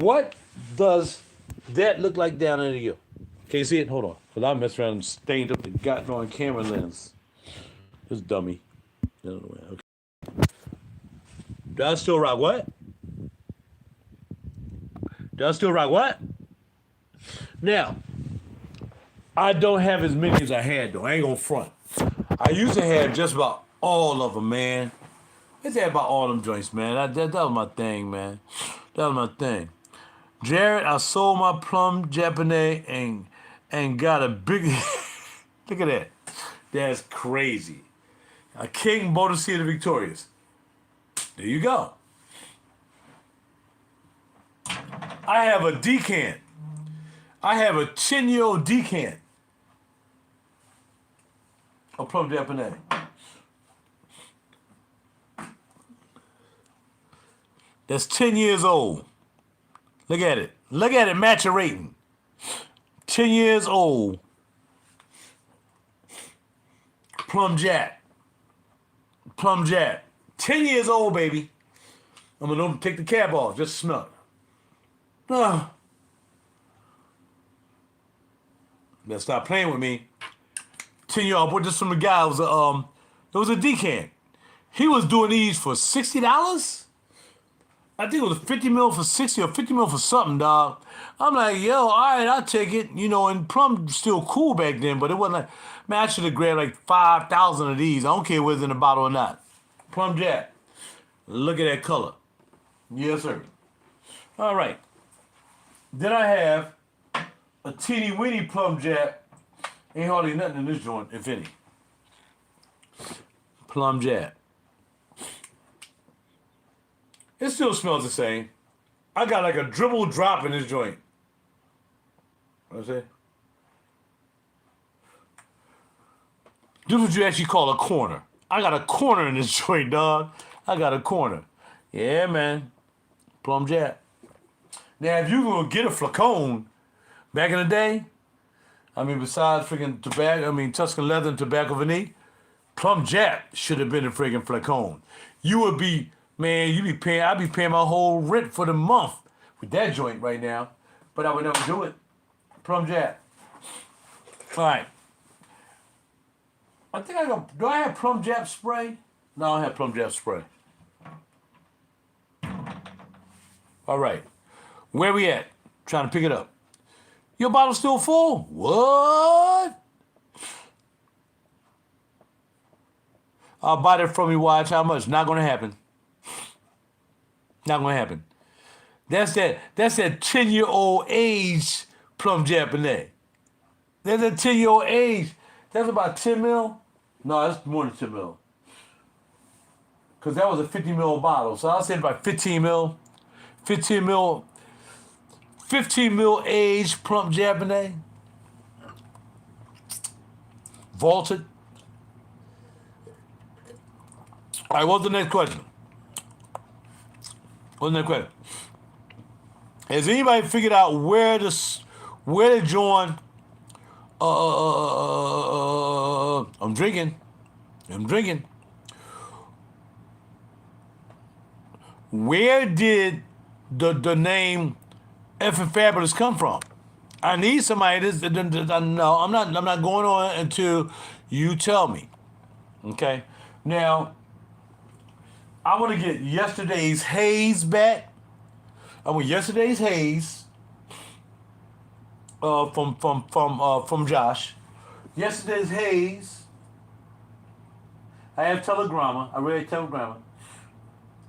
What does that look like down there to you? Can you see it? Hold on. Because I messed around and stained up the goddamn camera lens. This dummy. Okay. Do I still rock what? Now, I don't have as many as I had, though. I ain't gonna front. I used to have just about all of them, man. It's about all them joints, man. That was my thing, man. That was my thing. Jared, I sold my plum Japanese and got a big. Look at that. That's crazy. A King Motor City Victorious. There you go. I have a decant. I have a 10-year-old decant of plum Japanese. That's 10 years old. Look at it. Look at it maturating. 10 years old. Plum Jack. 10 years old, baby. I'm going to take the cap off. Just smell it. Better stop playing with me. 10-year-old. I bought this from a guy. It was a decant. He was doing these for $60. I think it was 50 mil for 60 or 50 mil for something, dog. I'm like, yo, all right, I'll take it. You know, and plum was still cool back then, but it wasn't like, man, I should have grabbed like 5,000 of these. I don't care whether it's in the bottle or not. Plum Jack. Look at that color. Yes, sir. All right. Then I have a teeny weeny Plum Jack. Ain't hardly nothing in this joint, if any. Plum Jack. It still smells the same. I got like a dribble drop in this joint. What's that? This is what you actually call a corner. I got a corner in this joint, dog. I got a corner. Yeah, man. Plum Jack. Now, if you gonna get a flacone, back in the day, I mean, besides freaking tobacco, I mean, Tuscan leather and tobacco vanille, Plum Jack should have been a freaking flacone. You would be, man, I'd be paying my whole rent for the month with that joint right now, but I would never do it. Plum Jack. All right. I think do I have Plum Jack spray? No, I don't have Plum Jack spray. All right. Where we at? Trying to pick it up. Your bottle's still full? What? I'll buy that from you, watch how much. Not gonna happen. Not gonna happen. That's that 10-year-old age Plum Japanese. That's a 10-year-old age. That's about 10 mil? No, that's more than 10 mil. Because that was a 50 mil bottle. So I'll say about 15 mil. 15 mil age Plum Japanese. Vaulted. All right, what's the next question? What's the next question? Has anybody figured out where to join? I'm drinking. Where did the name Effing Fabulous come from? I need somebody no, I'm not going on until you tell me. Okay? Now, I want to get yesterday's haze back. I want yesterday's haze from Josh. Yesterday's haze. I have telegramma. I read telegramma.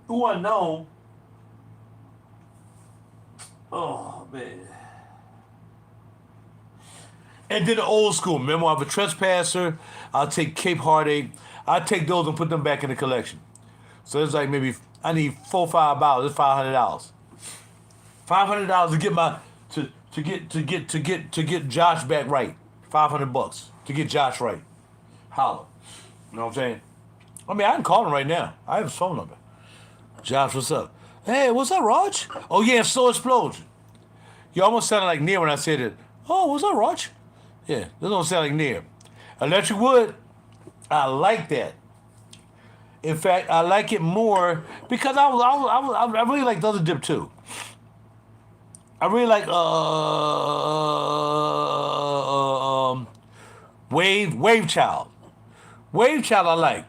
Who unknown. Oh man. And then the old school Memoir of a Trespasser. I'll take Cape Heartache. I'll take those and put them back in the collection. So it's like maybe I need $4 or $5. It's $500. $500 to get my to get Josh back right. $500 to get Josh right. Holla. You know what I'm saying? I mean, I can call him right now. I have his phone number. Josh, what's up? Hey, what's up, Raj? Oh yeah, Slow Explosion. You almost sounded like Near when I said it. Oh, what's up, Raj? Yeah, this don't sound like Near. Electric Wood, I like that. In fact, I like it more because I really like the other dip too. I really like Wave Child. Wave Child I like.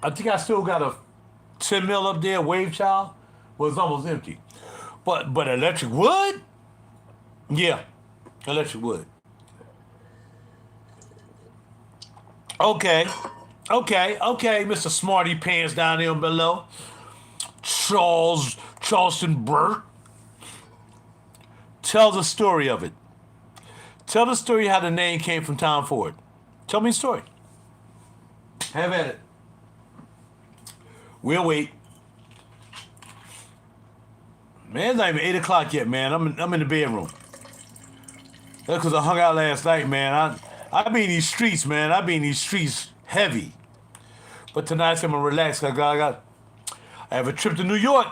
I think I still got a 10 mil up there. Wave Child was almost empty. But Electric Wood? Yeah, Electric Wood. Okay, Mr. Smarty Pants down there below. Charleston Burke. Tell the story of it. Tell the story how the name came from Tom Ford. Tell me the story. Have at it. We'll wait. Man, it's not even 8 o'clock yet, man. I'm in the bedroom. That's because I hung out last night, man. I be in these streets, man. I be in these streets heavy. But tonight I'm gonna relax. I have a trip to New York,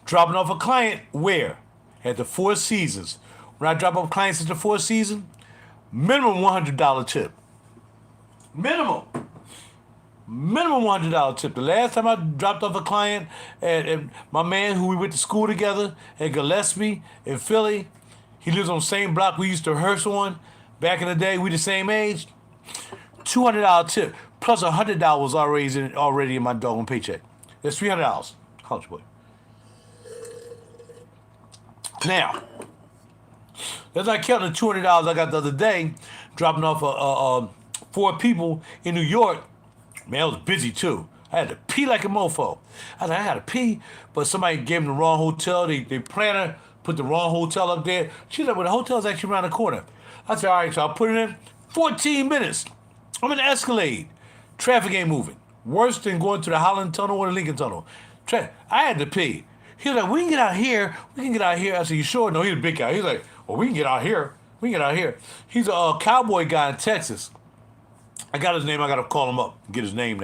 dropping off a client where? At the Four Seasons. When I drop off clients at the Four Seasons, minimum $100 tip. Minimum $100 tip. The last time I dropped off a client at my man who we went to school together at Gillespie in Philly, he lives on the same block we used to rehearse on. Back in the day, we the same age. $200 tip plus $100 already in my doggone paycheck. That's $300. College boy. Now, that's not counting the $200 I got the other day, dropping off 4 people in New York. Man, I was busy too. I had to pee like a mofo. I was like, I gotta pee, but somebody gave me the wrong hotel. They planner put the wrong hotel up there. She's like, well, the hotel's actually around the corner. I said, all right, so I put it in. 14 minutes. I'm in the Escalade. Traffic ain't moving. Worse than going to the Holland Tunnel or the Lincoln Tunnel. I had to pee. He was like, we can get out here. We can get out here. I said, you sure? No, he's a big guy. He's like, well, we can get out here. We can get out here. He's a cowboy guy in Texas. I got his name. I got to call him up and get his name.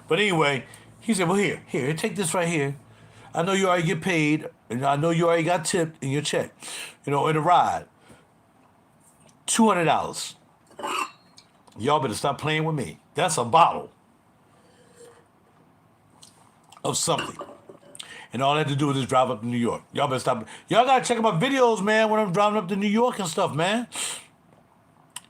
But anyway, he said, well, here, take this right here. I know you already get paid, and I know you already got tipped in your check, in the ride. $200. Y'all better stop playing with me. That's a bottle of something. And all I had to do was just drive up to New York. Y'all better stop. Y'all got to check out my videos, man, when I'm driving up to New York and stuff, man.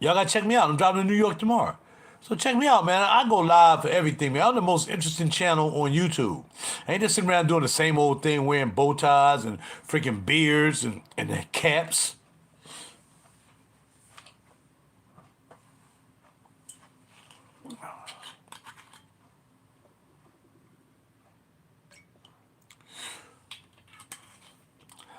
Y'all got to check me out. I'm driving to New York tomorrow. So check me out, man. I go live for everything, man. I'm the most interesting channel on YouTube. I ain't just sitting around doing the same old thing, wearing bow ties and freaking beards and caps.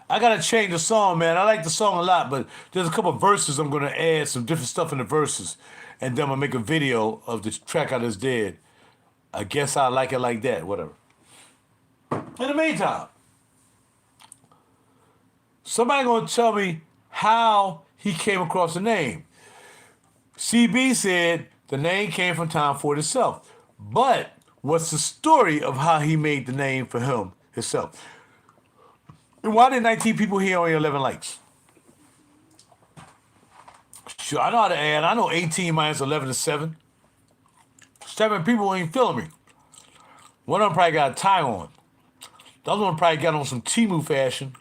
I gotta change the song, man. I like the song a lot, but there's a couple of verses I'm gonna add some different stuff in the verses, and then I'm gonna make a video of the track I just did. I guess I like it like that, whatever. In the meantime, somebody gonna tell me how he came across the name. CB said the name came from Tom Ford itself, but what's the story of how he made the name for himself? And why did 19 people here only 11 likes? Sure, I know how to add. I know 18 minus 11 is 7. 7 people ain't feeling me. One of them probably got a tie on. The other one probably got on some Temu fashion.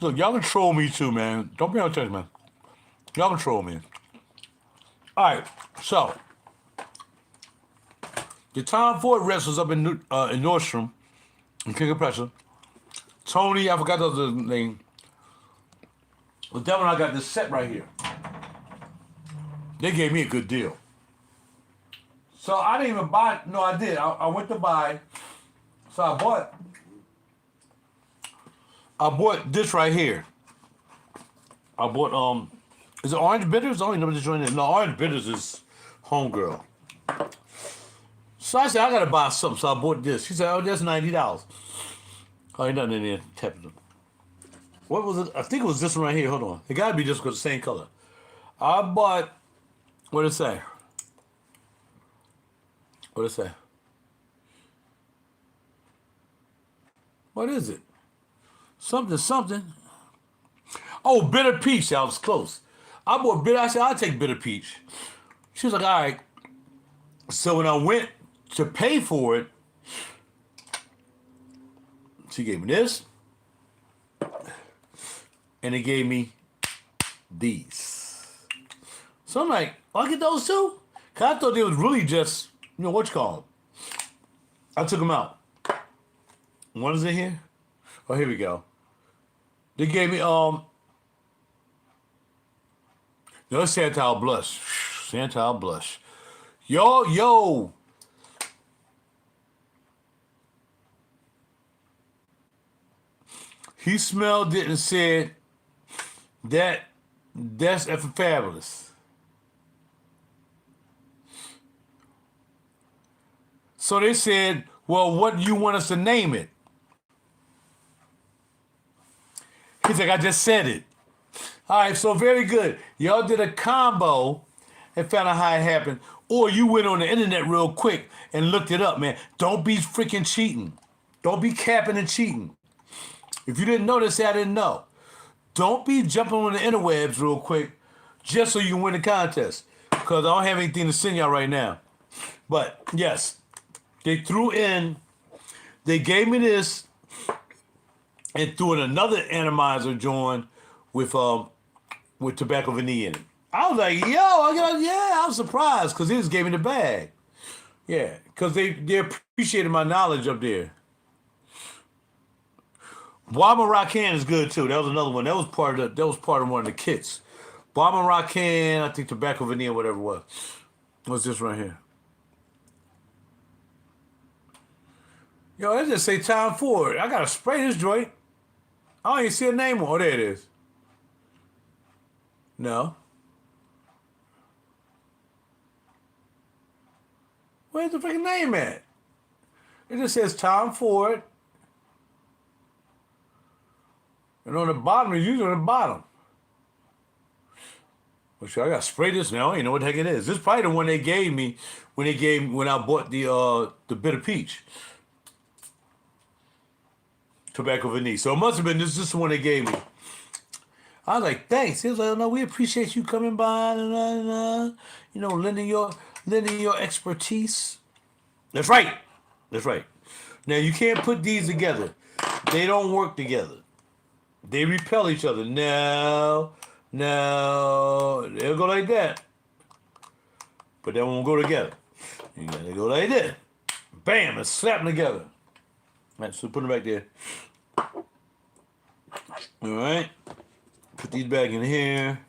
Look, y'all can troll me too, man. Don't be on touch, man. Y'all can troll me. All right, so the Tom Ford wrestlers up in Nordstrom, in King of Prussia. Tony, I forgot the other name. But that one I got this set right here. They gave me a good deal. So I didn't even buy, no, I did. I went to buy, so I bought this right here. I bought, is it Orange Bitters? I don't even know what this joint is. No, Orange Bitters is Homegirl. So I said, I gotta buy something, so I bought this. She said, oh, that's $90. Oh, ain't nothing in there. What was it? I think it was this one right here. Hold on. It gotta be just because the same color. I bought, what did it say? What did it say? What is it? Something. Oh, bitter peach. I was close. I bought bitter. I said, I'll take bitter peach. She was like, all right. So when I went to pay for it, she gave me this, and they gave me these. So I'm like, I'll get those too? Because I thought they was really just, what you call them. I took them out. What is it here? Oh, here we go. They gave me, no, it's Santal Blush. Santal Blush. Yo. He smelled it and said, that's effing fabulous. So they said, well, what do you want us to name it? He's like, I just said it. All right, so very good. Y'all did a combo and found out how it happened. Or you went on the internet real quick and looked it up, man. Don't be freaking cheating. Don't be capping and cheating. If you didn't know this, I didn't know. Don't be jumping on the interwebs real quick just so you can win the contest. Because I don't have anything to send y'all right now. But, yes, they gave me this and threw in another atomizer joint with tobacco vanilla in it. I was like, yo, I was surprised because he just gave me the bag. Yeah, because they appreciated my knowledge up there. Bob Rakan is good too. That was another one. That was part of one of the kits. Bob Rakan, I think Tobacco Veneer, whatever it was. What's this right here? Yo, that just say time for it. I gotta spray this joint. I don't even see a name on. Oh, there it is. No. Where's the freaking name at? It just says time for it. And on the bottom, it's usually on the bottom. Well, sure, I gotta spray this now. I don't even know what the heck it is. This is probably the one they gave me when I bought the bitter peach. Tobacco Vanille. So it must have been this is the one they gave me. I was like, thanks. He was like, oh, no, we appreciate you coming by, you know, lending your expertise. That's right. That's right. Now you can't put these together. They don't work together. They repel each other. No, they'll go like that. But they won't go together. You gotta go like this. Bam, and slap them together. All right, so put them back there. All right. Put these back in here.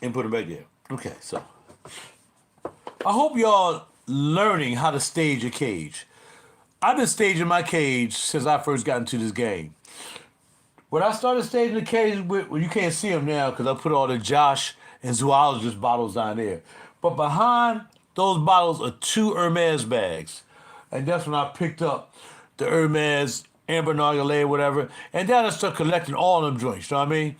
And put them back there. Okay, so. I hope y'all learning how to stage a cage. I've been staging my cage since I first got into this game. When I started staging the cage, well, you can't see them now because I put all the Josh and Zoologist bottles down there. But behind those bottles are 2 Hermes bags. And that's when I picked up the Hermes, Amber Nargileh, whatever. And then I started collecting all them joints, you know what I mean?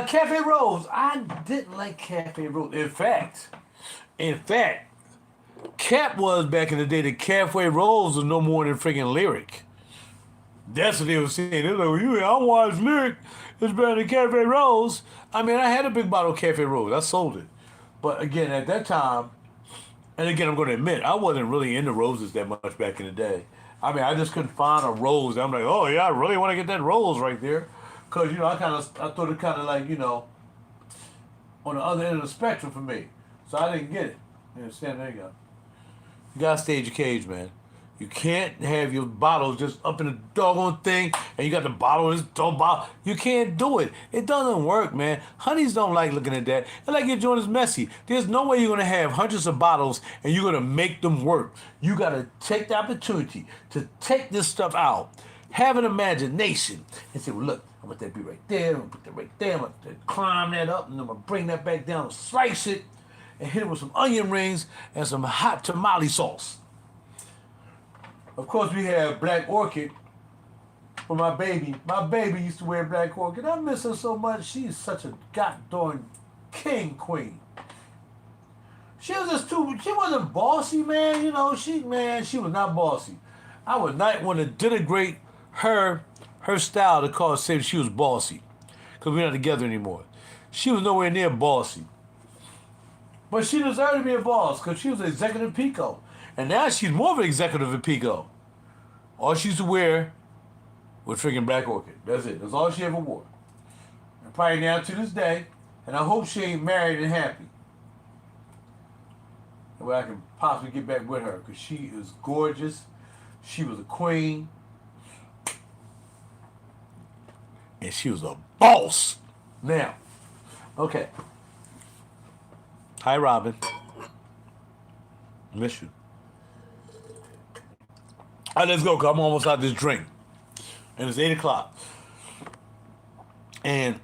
Cafe Rose. I didn't like Cafe Rose. In fact, Cap was back in the day, the Cafe Rose was no more than freaking Lyric. That's what they were saying. They were like, well, I watch Lyric. It's better than Cafe Rose. I mean, I had a big bottle of Cafe Rose. I sold it. But again, at that time, and again, I'm going to admit, I wasn't really into roses that much back in the day. I mean, I just couldn't find a rose. I'm like, oh, yeah, I really want to get that rose right there. Because, you know, I thought it kind of like, you know, on the other end of the spectrum for me. So I didn't get it. You understand? There you go. You got to stage your cage, man. You can't have your bottles just up in the doggone thing and you got the bottle in this dog bottle. You can't do it. It doesn't work, man. Honeys don't like looking at that. They like your joint is messy. There's no way you're going to have hundreds of bottles and you're going to make them work. You got to take the opportunity to take this stuff out. Have an imagination and say, well, look, I'm going to let that be right there. I'm going to put that right there. I'm going to climb that up and I'm going to bring that back down and slice it and hit it with some onion rings and some hot tamale sauce. Of course, we have Black Orchid for my baby. My baby used to wear Black Orchid. I miss her so much. She's such a goddamn king queen. She was just she wasn't bossy, man. You know, she was not bossy. I would not want to denigrate her style to say she was bossy. Because we're not together anymore. She was nowhere near bossy. But she deserved to be a boss because she was an executive Pico. And now she's more of an executive at Pico. All she used to wear was freaking Black Orchid. That's it. That's all she ever wore. And probably now to this day. And I hope she ain't married and happy. And where I can possibly get back with her. Because she is gorgeous. She was a queen. And she was a boss. Now. Okay. Hi, Robin. Miss you. All right, let's go, because I'm almost out this drink. And it's 8 o'clock. And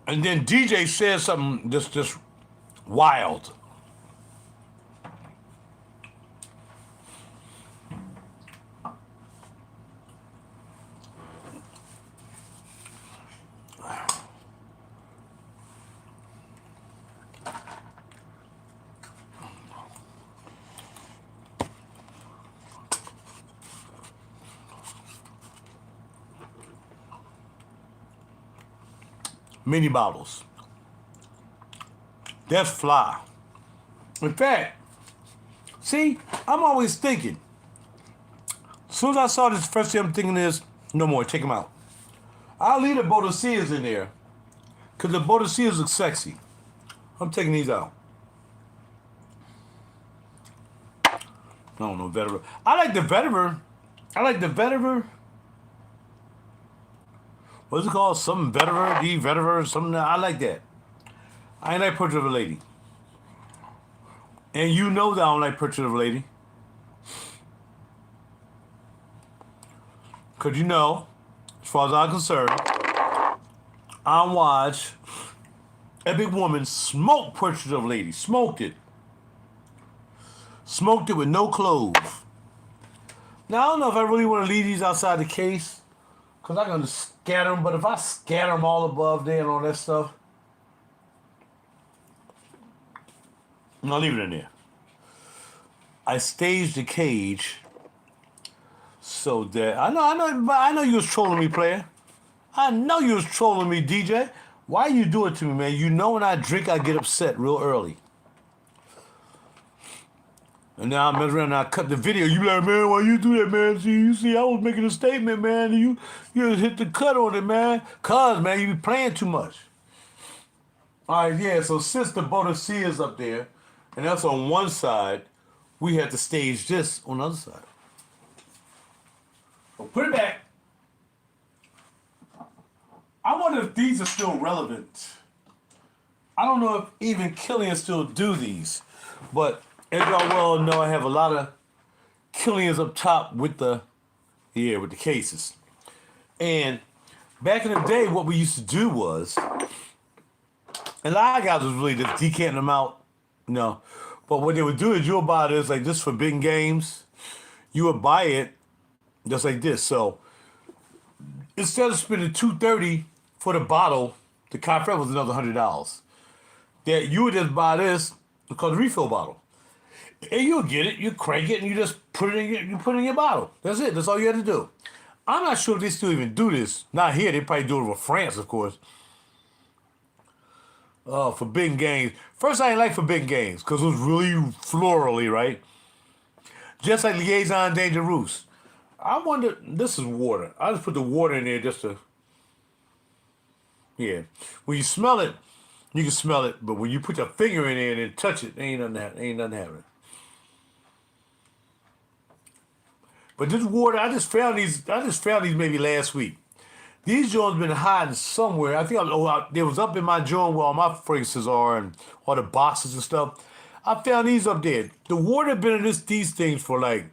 and then DJ said something just wild. mini bottles. That's fly. In fact, see, I'm always thinking. As soon as I saw this, first thing I'm thinking is, no more, take them out. I'll leave the Bodacias in there, because the Bodacias look sexy. I'm taking these out. I don't know, vetiver. I like the vetiver. I like the vetiver. What's it called? Some vetiver, vetiver, something. I like that. I ain't like Portrait of a Lady. And you know that I don't like Portrait of a Lady. Because you know, as far as I'm concerned, I watched a big woman smoke Portrait of a Lady. Smoked it. Smoked it with no clothes. Now, I don't know if I really want to leave these outside the case, because I'm going to scatter them, but if I scatter them all above there and all that stuff, I'll leave it in there. I staged the cage so that I know you was trolling me, player. I know you was trolling me, DJ. Why you do it to me, man? You know when I drink, I get upset real early. And now I mess around and I cut the video. You be like, man, why you do that, man? See, I was making a statement, man. And you just hit the cut on it, man. Cause, man, you be playing too much. All right, yeah, so since the Bodicea is up there, and that's on one side, we had to stage this on the other side. So put it back. I wonder if these are still relevant. I don't know if even Killian still do these, but as y'all well know, I have a lot of Killians up top with the cases. And back in the day, what we used to do was, and a lot of guys was really just decanting them out, but what they would do is you would buy this, like this Forbidden Games, you would buy it just like this. So instead of spending $230 for the bottle, the Cafre was another $100. That you would just buy this because the refill bottle. And you'll get it, you crank it, and you just put it in your bottle. That's it. That's all you had to do. I'm not sure if they still even do this. Not here. They probably do it with France, of course. Forbidden Games. First, I didn't like Forbidden Games because it was really florally, right? Just like Liaison Dangerous. I wonder, this is water. I just put the water in there just to, yeah. When you smell it, you can smell it, but when you put your finger in there and touch it, ain't nothing happening. But this water, I just found these maybe last week. These joints been hiding somewhere. I think they was up in my joint where all my fragrances are and all the boxes and stuff. I found these up there. The water been in these things for like,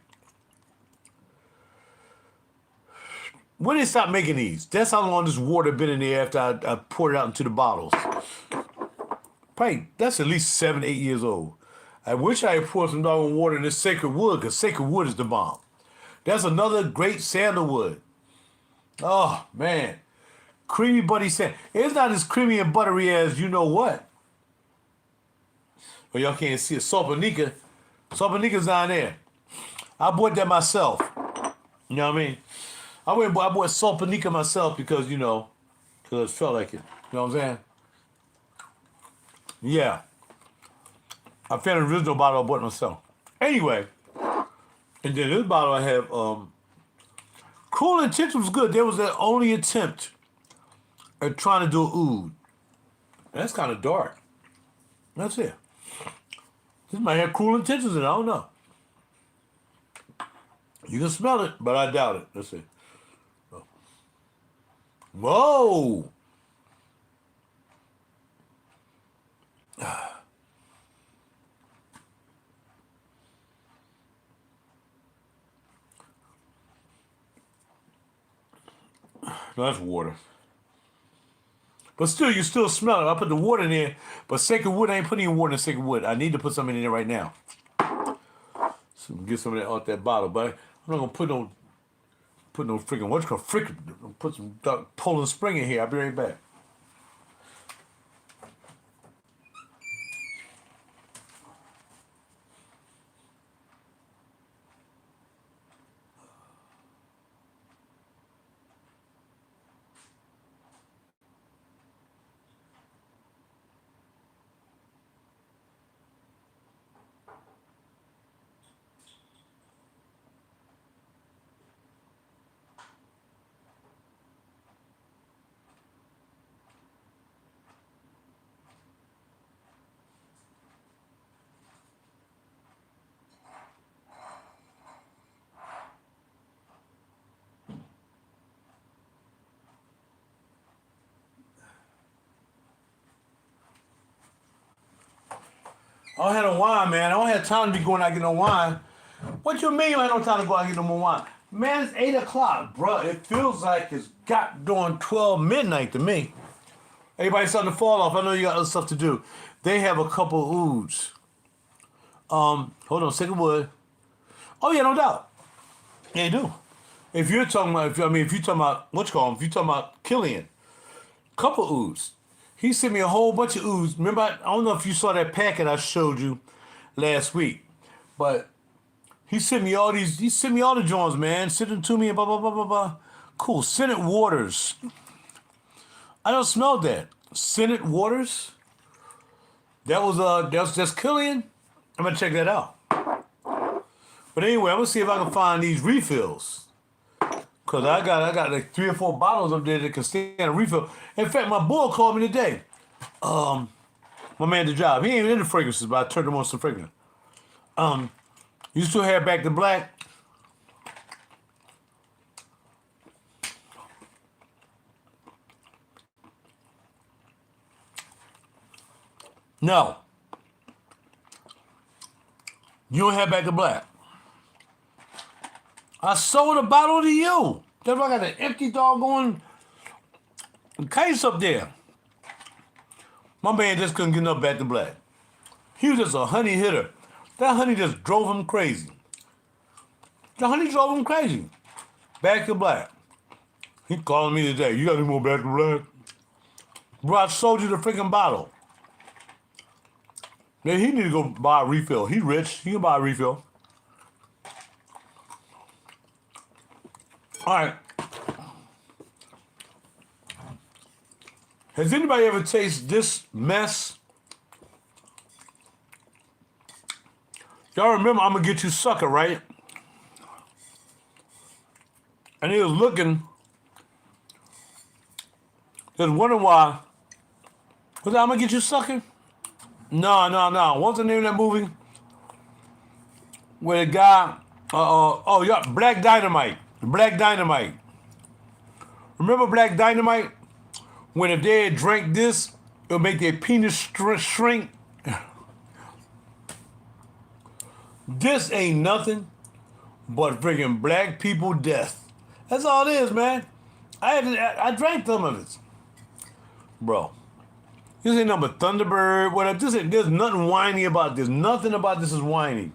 when they stopped making these? That's how long this water been in there after I poured it out into the bottles. Probably, that's at least 7, 8 years old. I wish I had poured some doggone water in this Sacred Wood, because Sacred Wood is the bomb. That's another great sandalwood. Oh, man. Creamy buttery sand. It's not as creamy and buttery as you know what. Well, y'all can't see it. Salpanica. Salpanica's down there. I bought that myself. You know what I mean? I bought Salpanica myself because, because it felt like it. You know what I'm saying? Yeah. I found an original bottle I bought myself. Anyway, and then this bottle I have, Cruel Intentions was good. There was the only attempt at trying to do oud. That's kind of dark. That's it. This might have Cruel Intentions in it. I don't know. You can smell it, but I doubt it. Let's see. Whoa! No, that's water. But still, you still smell it. I put the water in there, but Sacred Wood, I ain't putting any water in Sacred Wood. I need to put something in there right now. So get some of that out that bottle. But I'm not gonna put no freaking what's called freaking. Put some Poland Spring in here. I'll be right back. I don't have no wine, man. I don't have time to be going out and get no wine. What you mean I don't have time to go out and get no more wine? Man, it's 8 o'clock, bro. It feels like it's got doing 12 midnight to me. Everybody starting to fall off. I know you got other stuff to do. They have a couple of oods. Hold on, stick of wood. Oh yeah, no doubt. They do. If you're talking about, if you're talking about what you call him, if you're talking about Killian, couple oods. He sent me a whole bunch of oods. Remember, I don't know if you saw that packet I showed you last week, but he sent me all these. He sent me all the joints, man. Sent them to me and blah blah blah blah blah. Cool. Senate Waters. I don't smell that. Senate Waters. That's Killian. I'm gonna check that out. But anyway, I'm gonna see if I can find these refills. Cause I got like 3 or 4 bottles up there that can stand a refill. In fact, my boy called me today. My man the job. He ain't into fragrances, but I turned him on some fragrance. You still have Back to Black? No. You don't have Back to Black. I sold a bottle to you. That's why I got an empty doggone case up there. My man just couldn't get enough Back to Black. He was just a honey hitter. That honey just drove him crazy. The honey drove him crazy. Back to Black. He calling me today. You got any more Back to Black? Bro, I sold you the freaking bottle. Man, he need to go buy a refill. He rich. He can buy a refill. All right. Has anybody ever tasted this mess? Y'all remember I'm gonna get you sucker, right? And he was looking, just wondering why. Was that I'm gonna get you sucker? No. What's the name of that movie? Where the guy, yeah, Black Dynamite. Black Dynamite. Remember Black Dynamite? When if they had drank this, it'll make their penis shrink. This ain't nothing but freaking black people death. That's all it is, man. I drank some of it. Bro. This ain't nothing but Thunderbird, whatever. There's nothing whiny about this. Nothing about this is whiny.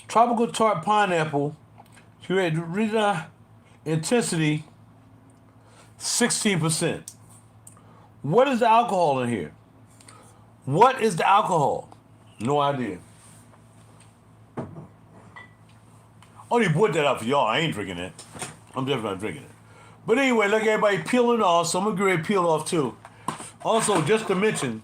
Tropical tart pineapple. Intensity 16%. What is the alcohol in here? What is the alcohol? No idea. Only put that out for y'all. I ain't drinking it. I'm definitely not drinking it. But anyway, look, everybody peeling off, so I'm gonna get ready to peel off too. Also, just to mention,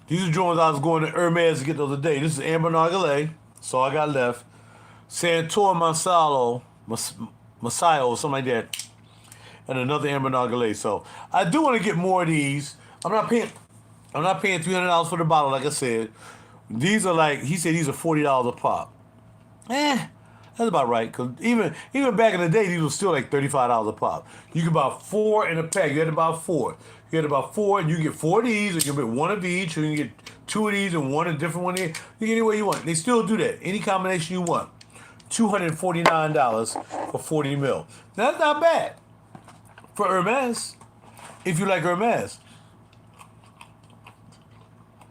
these are joints I was going to Hermes to get the other day. This is Amber Nargile, so I got left. Santor Masayo, something like that. And another Amber Nargile. So I do want to get more of these. I'm not paying $300 for the bottle, like I said. These are like, he said these are $40 a pop. That's about right. Cause even back in the day, these were still like $35 a pop. You could buy 4 in a pack. You had to buy 4. You had about 4, and you get 4 of these, or you get 1 of each, or you get 2 of these and 1 a different one. You get any way you want. They still do that. Any combination you want. $249 for 40 mil. Now, that's not bad for Hermes, if you like Hermes.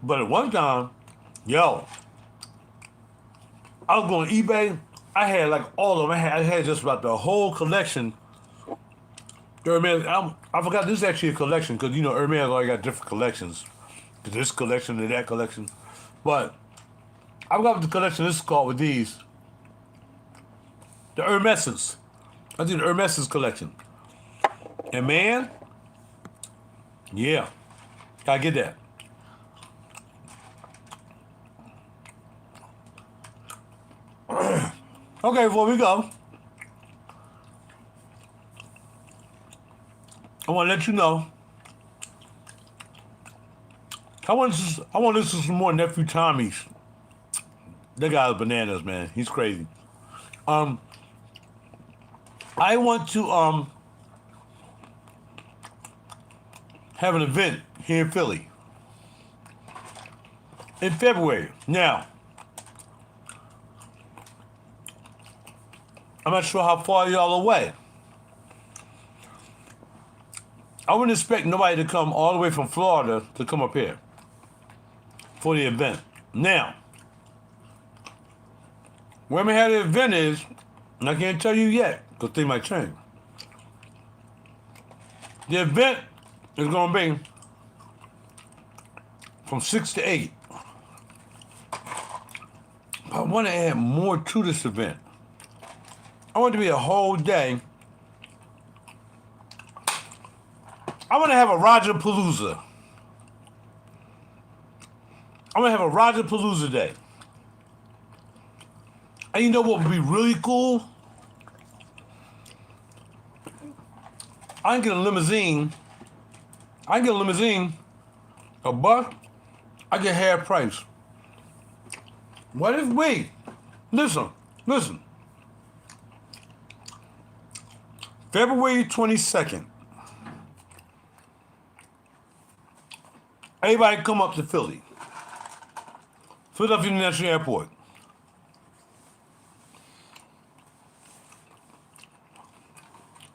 But at one time, I was going to eBay. I had like all of them. I had just about the whole collection. Hermes, I forgot this is actually a collection because Hermes already got different collections. This collection and that collection. But I forgot what the collection this is called with these. The Hermeses. I think the Hermeses collection. And man, yeah, gotta get that. Okay, before we go, I want to let you know. I want to listen to some more Nephew Tommy's. That guy's bananas, man. He's crazy. I want to have an event here in Philly in February. Now, I'm not sure how far y'all away. I wouldn't expect nobody to come all the way from Florida to come up here for the event. Now, where me have the event is, and I can't tell you yet, because things might change. The event is going to be from 6 to 8. But I want to add more to this event. I want it to be a whole day. I want to have a RaJuR Palooza. I'm going to have a RaJuR Palooza day. And you know what would be really cool? I can get a limousine. A bus. I get half price. What if we? Listen. February 22nd. Everybody come up to Philly. Philadelphia International Airport.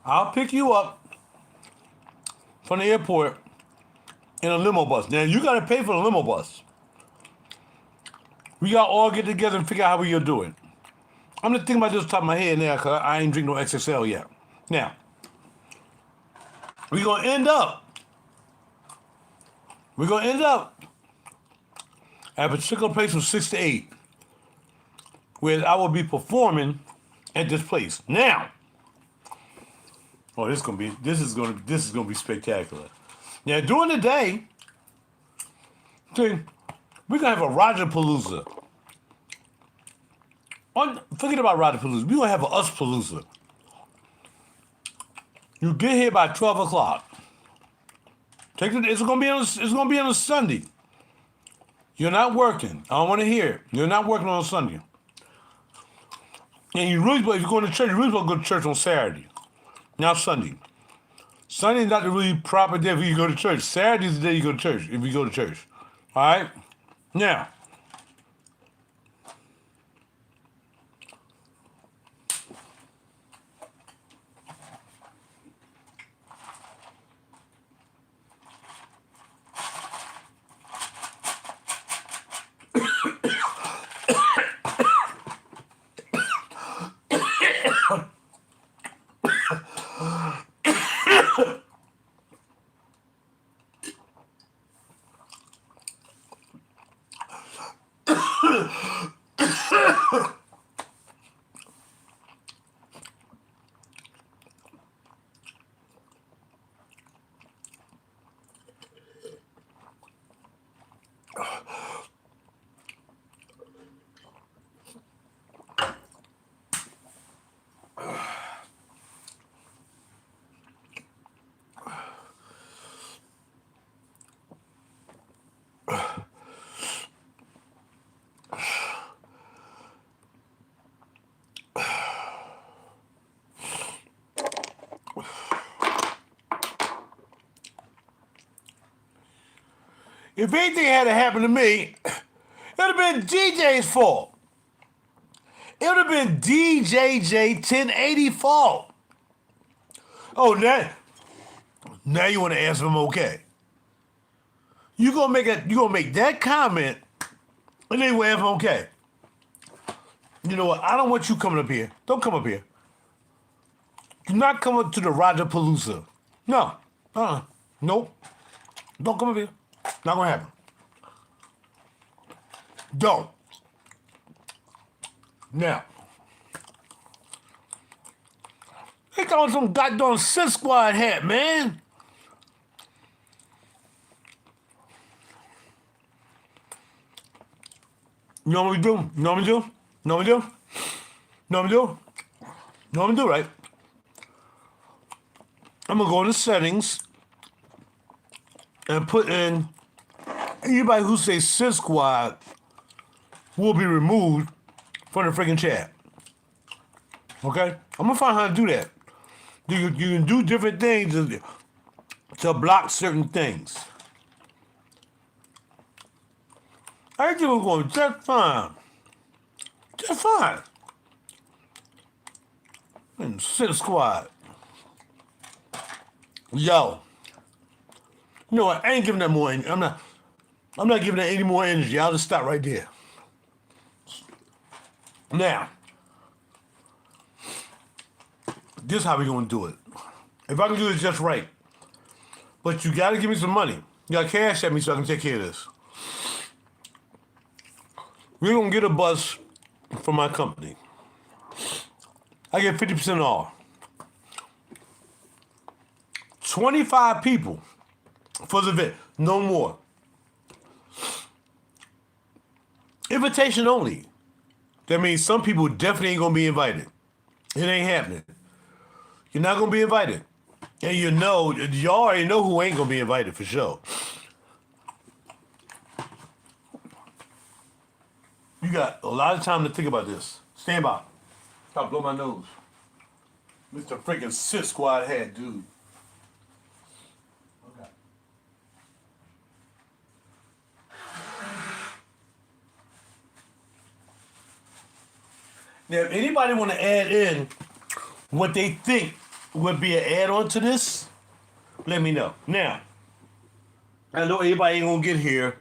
I'll pick you up from the airport in a limo bus. Now, you got to pay for the limo bus. We got to all get together and figure out how we gonna do it. I'm just thinking about this top of my head now because I ain't drink no XXL yet. Now, we're going to end up at a particular place from 6 to 8 where I will be performing at this place. Now, this is gonna be spectacular. Now during the day, we're gonna have a RaJuR Palooza. Forget about RaJuR Palooza. We're gonna have a Us Palooza. You get here by 12 o'clock. It's gonna be on a Sunday. You're not working. I don't want to hear it. You're not working on a Sunday. And if you're going to church, you really want to go to church on Saturday. Not Sunday. Sunday is not the really proper day for you to go to church. Saturday is the day you go to church, if you go to church. All right? Now, if anything had to happen to me, it would have been DJ's fault. It would have been DJJ 1080 fault. Oh, now you want to ask if I'm okay. You gonna make that comment, and then you ask if I'm okay. You know what? I don't want you coming up here. Don't come up here. Do not come up to the RaJuR Palooza. No. Nope. Don't come up here. Not gonna happen. Don't. Now. They got on some goddamn Sid Squad hat, man. You know what we do? You know what we do? You know what we do? You know what we do? You know what we do, right? I'm gonna go into settings and put in anybody who says Sid Squad will be removed from the freaking chat. Okay? I'm gonna find how to do that. You can do different things. to block certain things. Everything was going just fine. Just fine. And sit squad. Yo. You know what? I ain't giving that more energy. I'm not giving that any more energy. I'll just stop right there. Now, this is how we gonna do it. If I can do this just right. But you gotta give me some money. You gotta cash at me so I can take care of this. We're gonna get a bus from my company. I get 50% off. 25 people for the event, no more. Invitation only. That means some people definitely ain't gonna be invited. It ain't happening. You're not gonna be invited. And you already know who ain't gonna be invited for sure. You got a lot of time to think about this. Stand by. Stop blowing my nose. Mr. Freaking Sit Squad hat, dude. Okay. Now, if anybody want to add in what they think would be an add-on to this, let me know. Now, I know everybody ain't gonna get here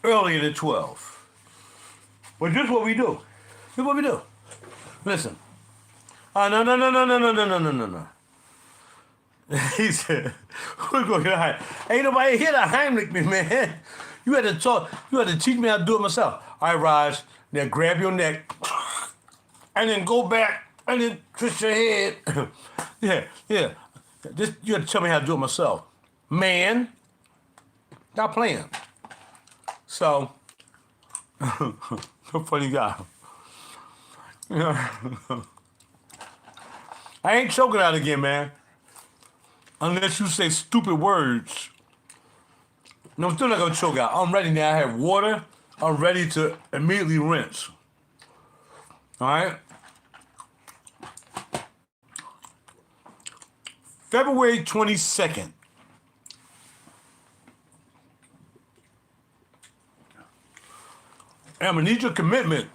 earlier than 12. But this is what we do. This is what we do. Listen. No. He said, we're going to get high. Ain't nobody here to Heimlich me, man. You had to talk. You had to teach me how to do it myself. All right, Raj. Now grab your neck. And then go back. And then twist your head. Yeah. You had to tell me how to do it myself. Man. Stop playing. So, a funny guy. I ain't choking out again, man. Unless you say stupid words. No, I'm still not gonna choke out. I'm ready now. I have water. I'm ready to immediately rinse. All right? February 22nd. I'm gonna need your commitment.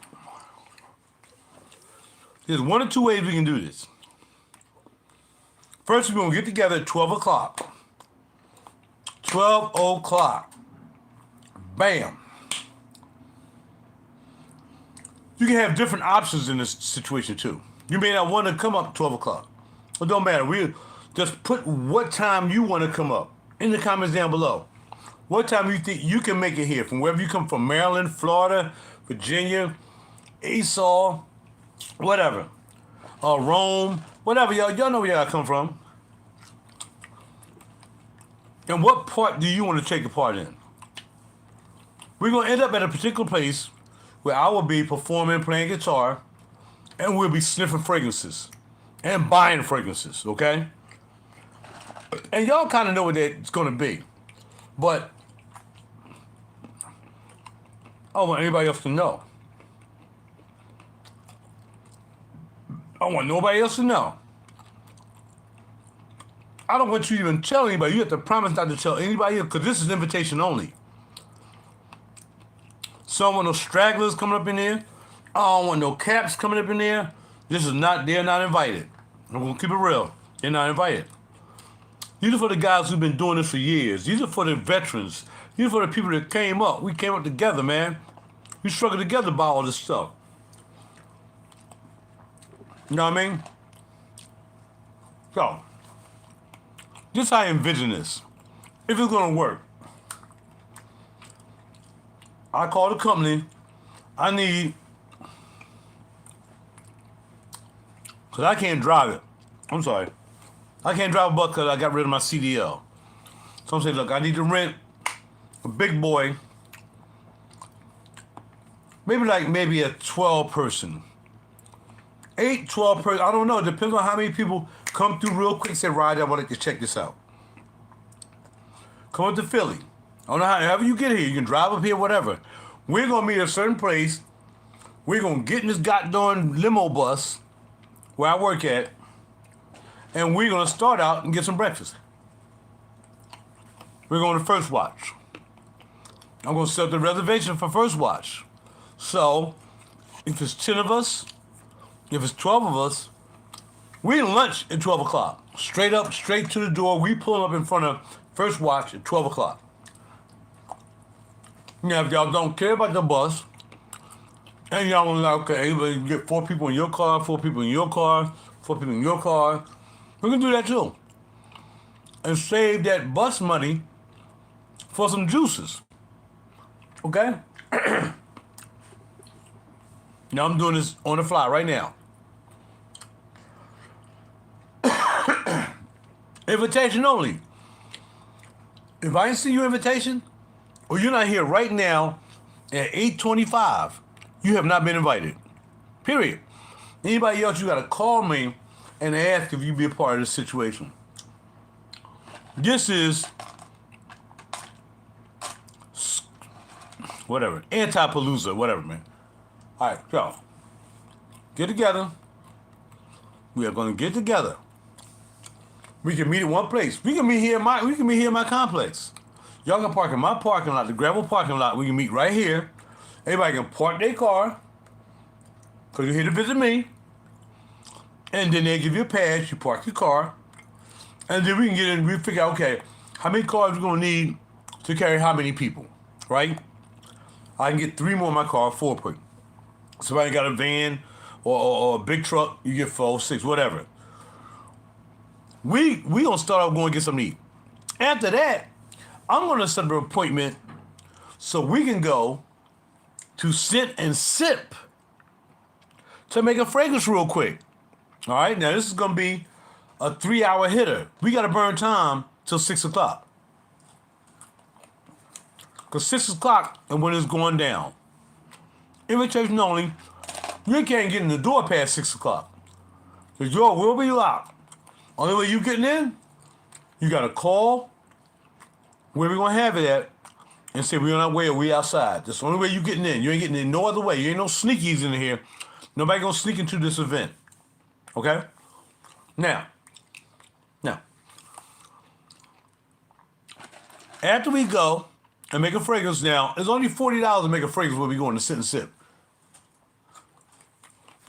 There's one or two ways we can do this. First, we're gonna get together at 12 o'clock. 12 o'clock. Bam. You can have different options in this situation too. You may not want to come up at 12 o'clock. It don't matter. We just put what time you want to come up in the comments down below. What time you think you can make it here from wherever you come from, Maryland, Florida, Virginia, Esau, whatever. Rome, whatever, y'all know where y'all come from. And what part do you want to take a part in? We're going to end up at a particular place where I will be performing, playing guitar, and we'll be sniffing fragrances and buying fragrances, okay? And y'all kind of know what that's going to be. But I don't want anybody else to know. I don't want nobody else to know. I don't want you to even tell anybody. You have to promise not to tell anybody because this is invitation only. So I don't want no stragglers coming up in there. I don't want no caps coming up in there. They're not invited. I'm going to keep it real. They're not invited. These are for the guys who've been doing this for years. These are for the veterans. These are for the people that came up. We came up together, man. We struggled together by all this stuff. You know what I mean? So, this is how I envision this. If it's going to work. I call the company. I need... Because I can't drive it. I'm sorry. I can't drive a bus because I got rid of my CDL. So I'm saying, look, I need to rent a big boy. Maybe a 12 person. 8, 12 person. I don't know. It depends on how many people come through real quick. Say, Raj, I wanted to check this out. Come up to Philly. I don't know however you get here. You can drive up here, whatever. We're going to meet at a certain place. We're going to get in this goddamn limo bus where I work at. And we're going to start out and get some breakfast. We're going to first watch. I'm going to set the reservation for first watch. So, if it's 10 of us, if it's 12 of us, we lunch at 12 o'clock. Straight up, straight to the door. We pull up in front of first watch at 12 o'clock. Now, if y'all don't care about the bus, and y'all want to, okay, but you get 4 people in your car, 4 people in your car, 4 people in your car, we can do that too. And save that bus money for some juices. Okay? Now I'm doing this on the fly right now. Invitation only. If I ain't see your invitation, or you're not here right now at 8:25, you have not been invited. Period. Anybody else, you gotta call me and ask if you be a part of this situation. This is whatever, anti-palooza, whatever, man. All right, so get together. We are gonna get together. We can meet in one place. We can meet here in my complex. Y'all can park in my parking lot, the gravel parking lot. We can meet right here. Everybody can park their car, because you're here to visit me. And then they give you a pass, you park your car. And then we can get in, we figure out, okay, how many cars we're gonna need to carry how many people, right? I can get 3 more in my car, 4 people. Somebody got a van or a big truck, you get 4, 6, whatever. We gonna start off going to get something to eat. After that, I'm gonna set up an appointment so we can go to Sit and Sip to make a fragrance real quick. All right, now this is gonna be a 3-hour hitter. We gotta burn time till 6 o'clock. Because 6 o'clock and when it's going down. Invitation only. You can't get in the door past 6 o'clock. The door will be locked. Only way you getting in, you gotta call where we gonna have it at and say we're on our way or we outside. That's the only way you getting in. You ain't getting in no other way. You ain't no sneakies in here. Nobody gonna sneak into this event. Okay? Now, after we go and make a fragrance now, it's only $40 to make a fragrance when we go in to Sit and Sip.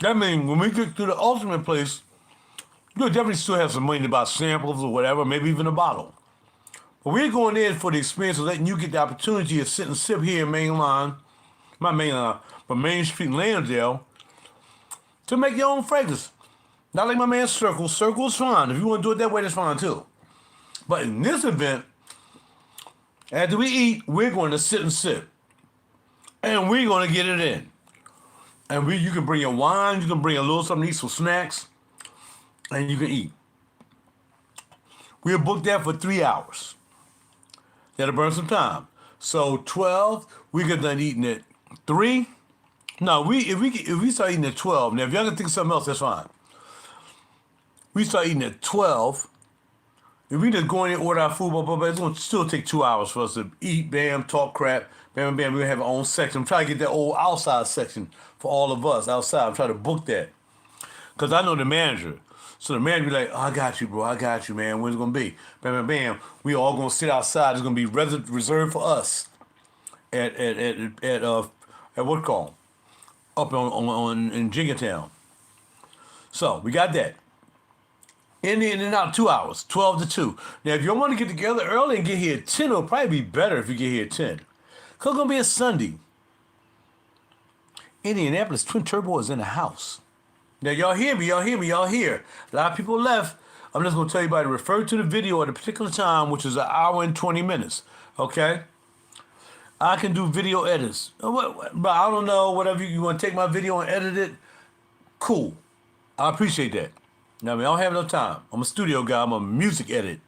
That means when we get to the ultimate place, you'll definitely still have some money to buy samples or whatever, maybe even a bottle. But we're going in for the experience of letting you get the opportunity to sit and sip here in Mainline, not Mainline, but Main Street, Lansdale, to make your own fragrance. Not like my man Circle. Circle's fine. If you want to do it that way, that's fine too. But in this event, after we eat, we're going to sit and sip. And we're going to get it in. And you can bring your wine, you can bring a little something to eat, some snacks, and you can eat. We'll book that for 3 hours. That'll burn some time. So 12, we get done eating at 3. No, if we start eating at 12, now if y'all can think of something else, that's fine. We start eating at 12. If we just go in and order our food, it's going to still take 2 hours for us to eat, bam, talk crap, bam, bam. We're going to have our own section. I'm trying to get that old outside section for all of us outside. I'm trying to book that. Because I know the manager. So the manager be like, oh, I got you, bro. I got you, man. When's it going to be? Bam, bam, bam. We all going to sit outside. It's going to be reserved for us at what call? Up in Jenkintown. So we got that. In and out 2 hours, 12 to 2. Now, if you want to get together early and get here at 10, it'll probably be better if you get here at 10. Because it's going to be a Sunday. Indianapolis Twin Turbo is in the house. Now, y'all hear me. A lot of people left. I'm just going to tell you to refer to the video at a particular time, which is 1 hour and 20 minutes. Okay? I can do video edits. But I don't know, whatever you want to take my video and edit it, cool. I appreciate that. Now, I don't have no time. I'm a studio guy. I'm a music edit.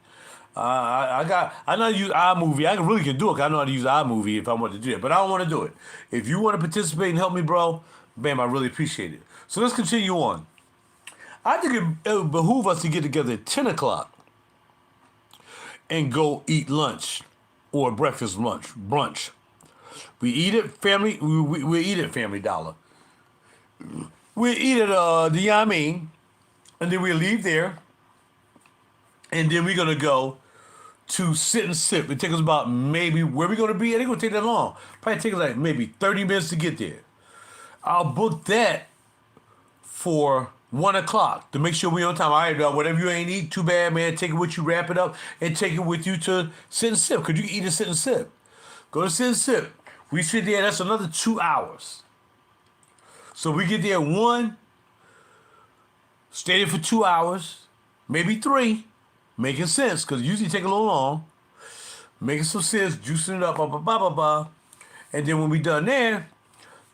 I know how to use iMovie. I really can do it. I know how to use iMovie if I want to do it. But I don't want to do it. If you want to participate and help me, bro, bam, I really appreciate it. So let's continue on. I think it would behoove us to get together at 10 o'clock and go eat lunch or breakfast brunch. We eat at Family. We eat at Family Dollar. We eat at the Yamin. And then we'll leave there. And then we're going to go to sit and sip. It takes us about maybe where we gonna be. It ain't gonna take that long. Probably take us like maybe 30 minutes to get there. I'll book that for 1 o'clock to make sure we on time. All right, whatever you ain't eat, too bad, man. Take it with you, wrap it up, and take it with you to sit and sip. Cause you can eat and sit and sip. Go to sit and sip. We sit there. That's another 2 hours. So we get there at 1. Stay there for 2 hours, maybe 3, making sense, because it usually take a little long. Making some sense, juicing it up, blah, blah, blah, blah, blah. And then when we done there,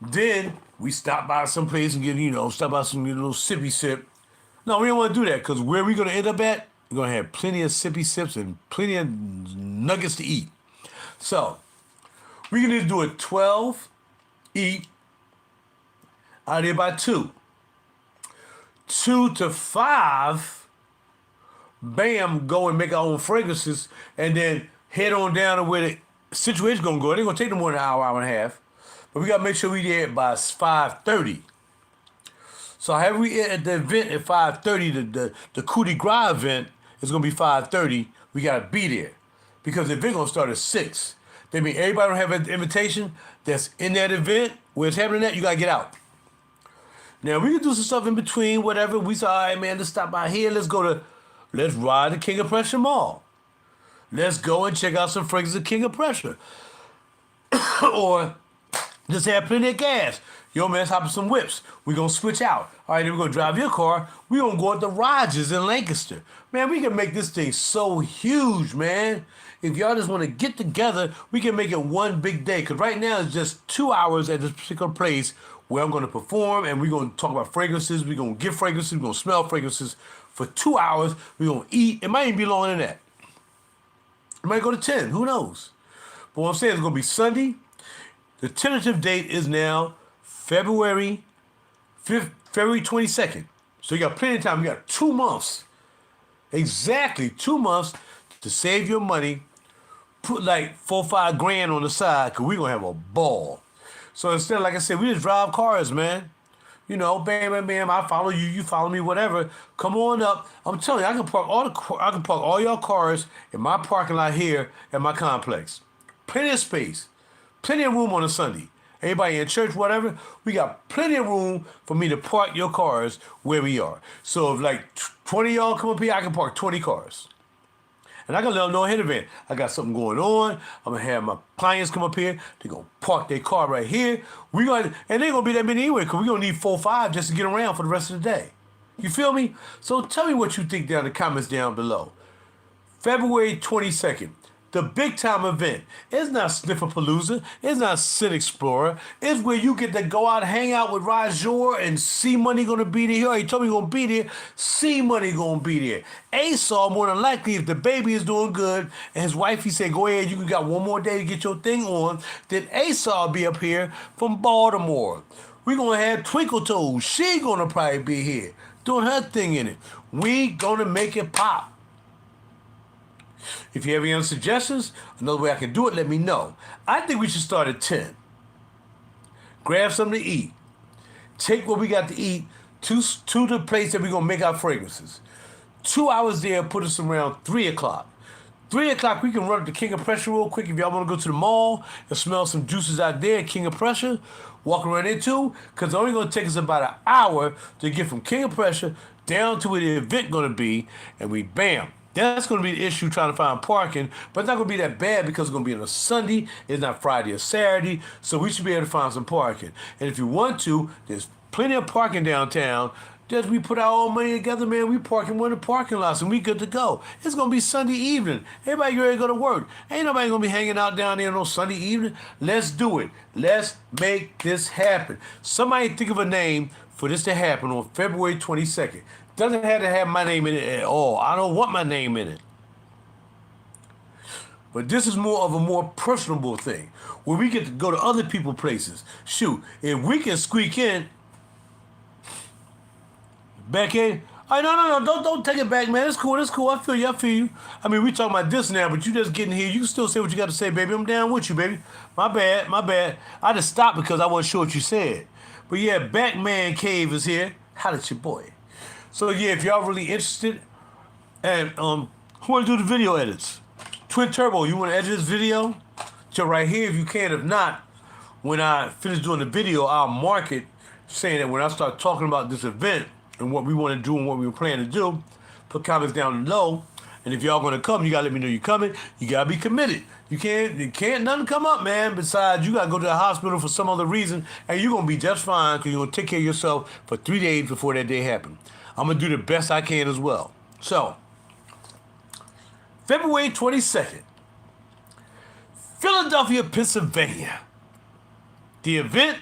then we stop by some place and get, stop by some little sippy sip. No, we don't want to do that, because where we going to end up at, we're going to have plenty of sippy sips and plenty of nuggets to eat. So, we can either do it 12, eat, out of there by 2. 2 to 5, bam, go and make our own fragrances, and then head on down to where the situation's gonna go. It ain't gonna take no more than an hour, hour and a half. But we gotta make sure we there by 5:30. So however we at the event at 5:30, the coup de grace event is gonna be 5:30. We gotta be there. Because the event gonna start at 6. That means everybody don't have an invitation that's in that event, where it's happening at, you gotta get out. Now, we can do some stuff in between, whatever. We say, all right, man, let's stop by here. Let's ride the King of Pressure Mall. Let's go and check out some fragrances of King of Pressure. Or just have plenty of gas. Yo, man, let's hop in some whips. We're going to switch out. All right, then we're going to drive your car. We're going to go at the RaJuR in Lancaster. Man, we can make this thing so huge, man. If y'all just want to get together, we can make it one big day. Because right now, it's just 2 hours at this particular place where I'm going to perform, and we're going to talk about fragrances. We're going to get fragrances. We're going to smell fragrances for 2 hours. We're going to eat. It might even be longer than that. It might go to 10. Who knows? But what I'm saying is it's going to be Sunday. The tentative date is now February 22nd. So you got plenty of time. You got 2 months. Exactly 2 months to save your money. Put like $4 or $5 grand on the side, because we're going to have a ball. So instead, like I said, we just drive cars, man. Bam, bam, bam. I follow you, you follow me, whatever. Come on up. I'm telling you, I can park all your cars in my parking lot here at my complex. Plenty of space, plenty of room on a Sunday. Everybody in church, whatever, we got plenty of room for me to park your cars where we are. So if like 20 of y'all come up here, I can park 20 cars. And I can let them know ahead of it. I got something going on. I'm going to have my clients come up here. They're going to park their car right here. And they ain't going to be that many anyway, because we're going to need 4 or 5 just to get around for the rest of the day. You feel me? So tell me what you think down in the comments down below. February 22nd. The big time event. It's not Snifferpalooza. It's not Sit Explorer. It's where you get to go out, hang out with RaJuR, and C Money gonna be there. He already told me he's gonna be there. C Money gonna be there. Esau, more than likely, if the baby is doing good, and his wife, he said, go ahead, you got 1 more day to get your thing on, then Esau will be up here from Baltimore. We're gonna have Twinkle Toes. She gonna probably be here, doing her thing in it. We gonna make it pop. If you have any other suggestions, another way I can do it, let me know. I think we should start at 10. Grab something to eat. Take what we got to eat to the place that we're going to make our fragrances. 2 hours there, put us around 3 o'clock. 3 o'clock, we can run up to King of Pressure real quick if y'all want to go to the mall and smell some juices out there at King of Pressure. Walk around there too, because it's only going to take us about an hour to get from King of Pressure down to where the event going to be, and we bam. That's going to be the issue, trying to find parking, but it's not going to be that bad because it's going to be on a Sunday. It's not Friday or Saturday, so we should be able to find some parking. And if you want to, there's plenty of parking downtown. Just we put our own money together, man, we park in one of the parking lots and we good to go. It's going to be Sunday evening. Everybody ready to go to work. Ain't nobody going to be hanging out down there on Sunday evening. Let's do it. Let's make this happen. Somebody think of a name for this to happen on February 22nd. Doesn't have to have my name in it at all. I don't want my name in it. But this is more of a more personable thing, where we get to go to other people's places. Shoot, if we can squeak in, back in. No, don't take it back, man. It's cool. I feel you. I mean, we talking about this now, but you just getting here. You can still say what you got to say, baby. I'm down with you, baby. My bad. I just stopped because I wasn't sure what you said. But yeah, Batman Cave is here. How did your boy? So yeah, if y'all really interested, and who want to do the video edits? Twin Turbo, you want to edit this video? So right here, if you can. If not, when I finish doing the video, I'll mark it saying that when I start talking about this event and what we want to do and what we plan to do, put comments down below. And if y'all gonna come, you gotta let me know you're coming. You gotta be committed. You can't nothing come up, man. Besides, you gotta go to the hospital for some other reason, and you're gonna be just fine because you're gonna take care of yourself for 3 days before that day happens. I'm gonna do the best I can as well. So, February 22nd, Philadelphia, Pennsylvania. The event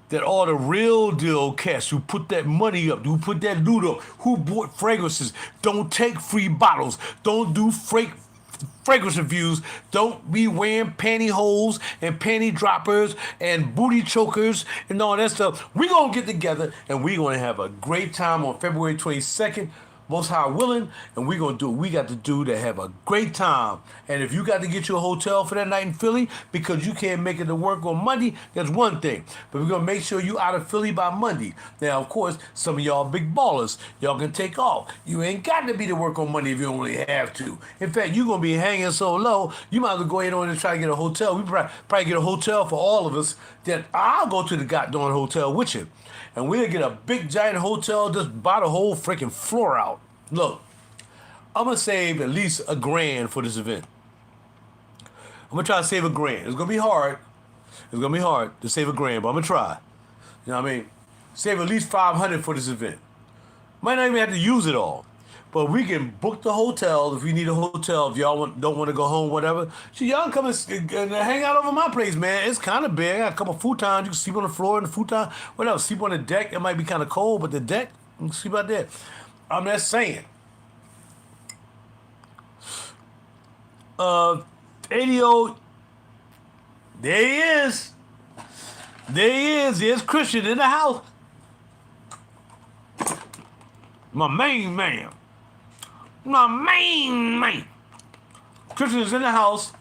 that all the real deal cats who put that money up, who put that loot up, who bought fragrances, don't take free bottles, don't do fragrance reviews, don't be wearing pantyhose and panty droppers and booty chokers and all that stuff. We're going to get together and we're going to have a great time on February 22nd. Most High willing, and we're going to do what we got to do to have a great time. And if you got to get you a hotel for that night in Philly because you can't make it to work on Monday, that's one thing. But we're going to make sure you out of Philly by Monday. Now, of course, some of y'all big ballers, y'all can take off. You ain't got to be to work on Monday if you don't really have to. In fact, you're going to be hanging so low, you might as well go ahead on and try to get a hotel. We probably get a hotel for all of us. That I'll go to the goddamn hotel with you. And we'll get a big giant hotel, just buy the whole freaking floor out. Look, I'm going to save at least $1,000 for this event. I'm going to try to save $1,000. It's going to be hard. It's going to be hard to save $1,000, but I'm going to try. You know what I mean? Save at least $500 for this event. Might not even have to use it all. But we can book the hotel if we need a hotel. If y'all don't want to go home, whatever. So y'all come and hang out over my place, man. It's kind of big. I got a couple futons. You can sleep on the floor in the futon. Whatever. Sleep on the deck. It might be kind of cold, but the deck, you can sleep out there. I'm just saying. 80. There he is. There he is. There's Christian in the house. My main man. My main man. Christian's in the house.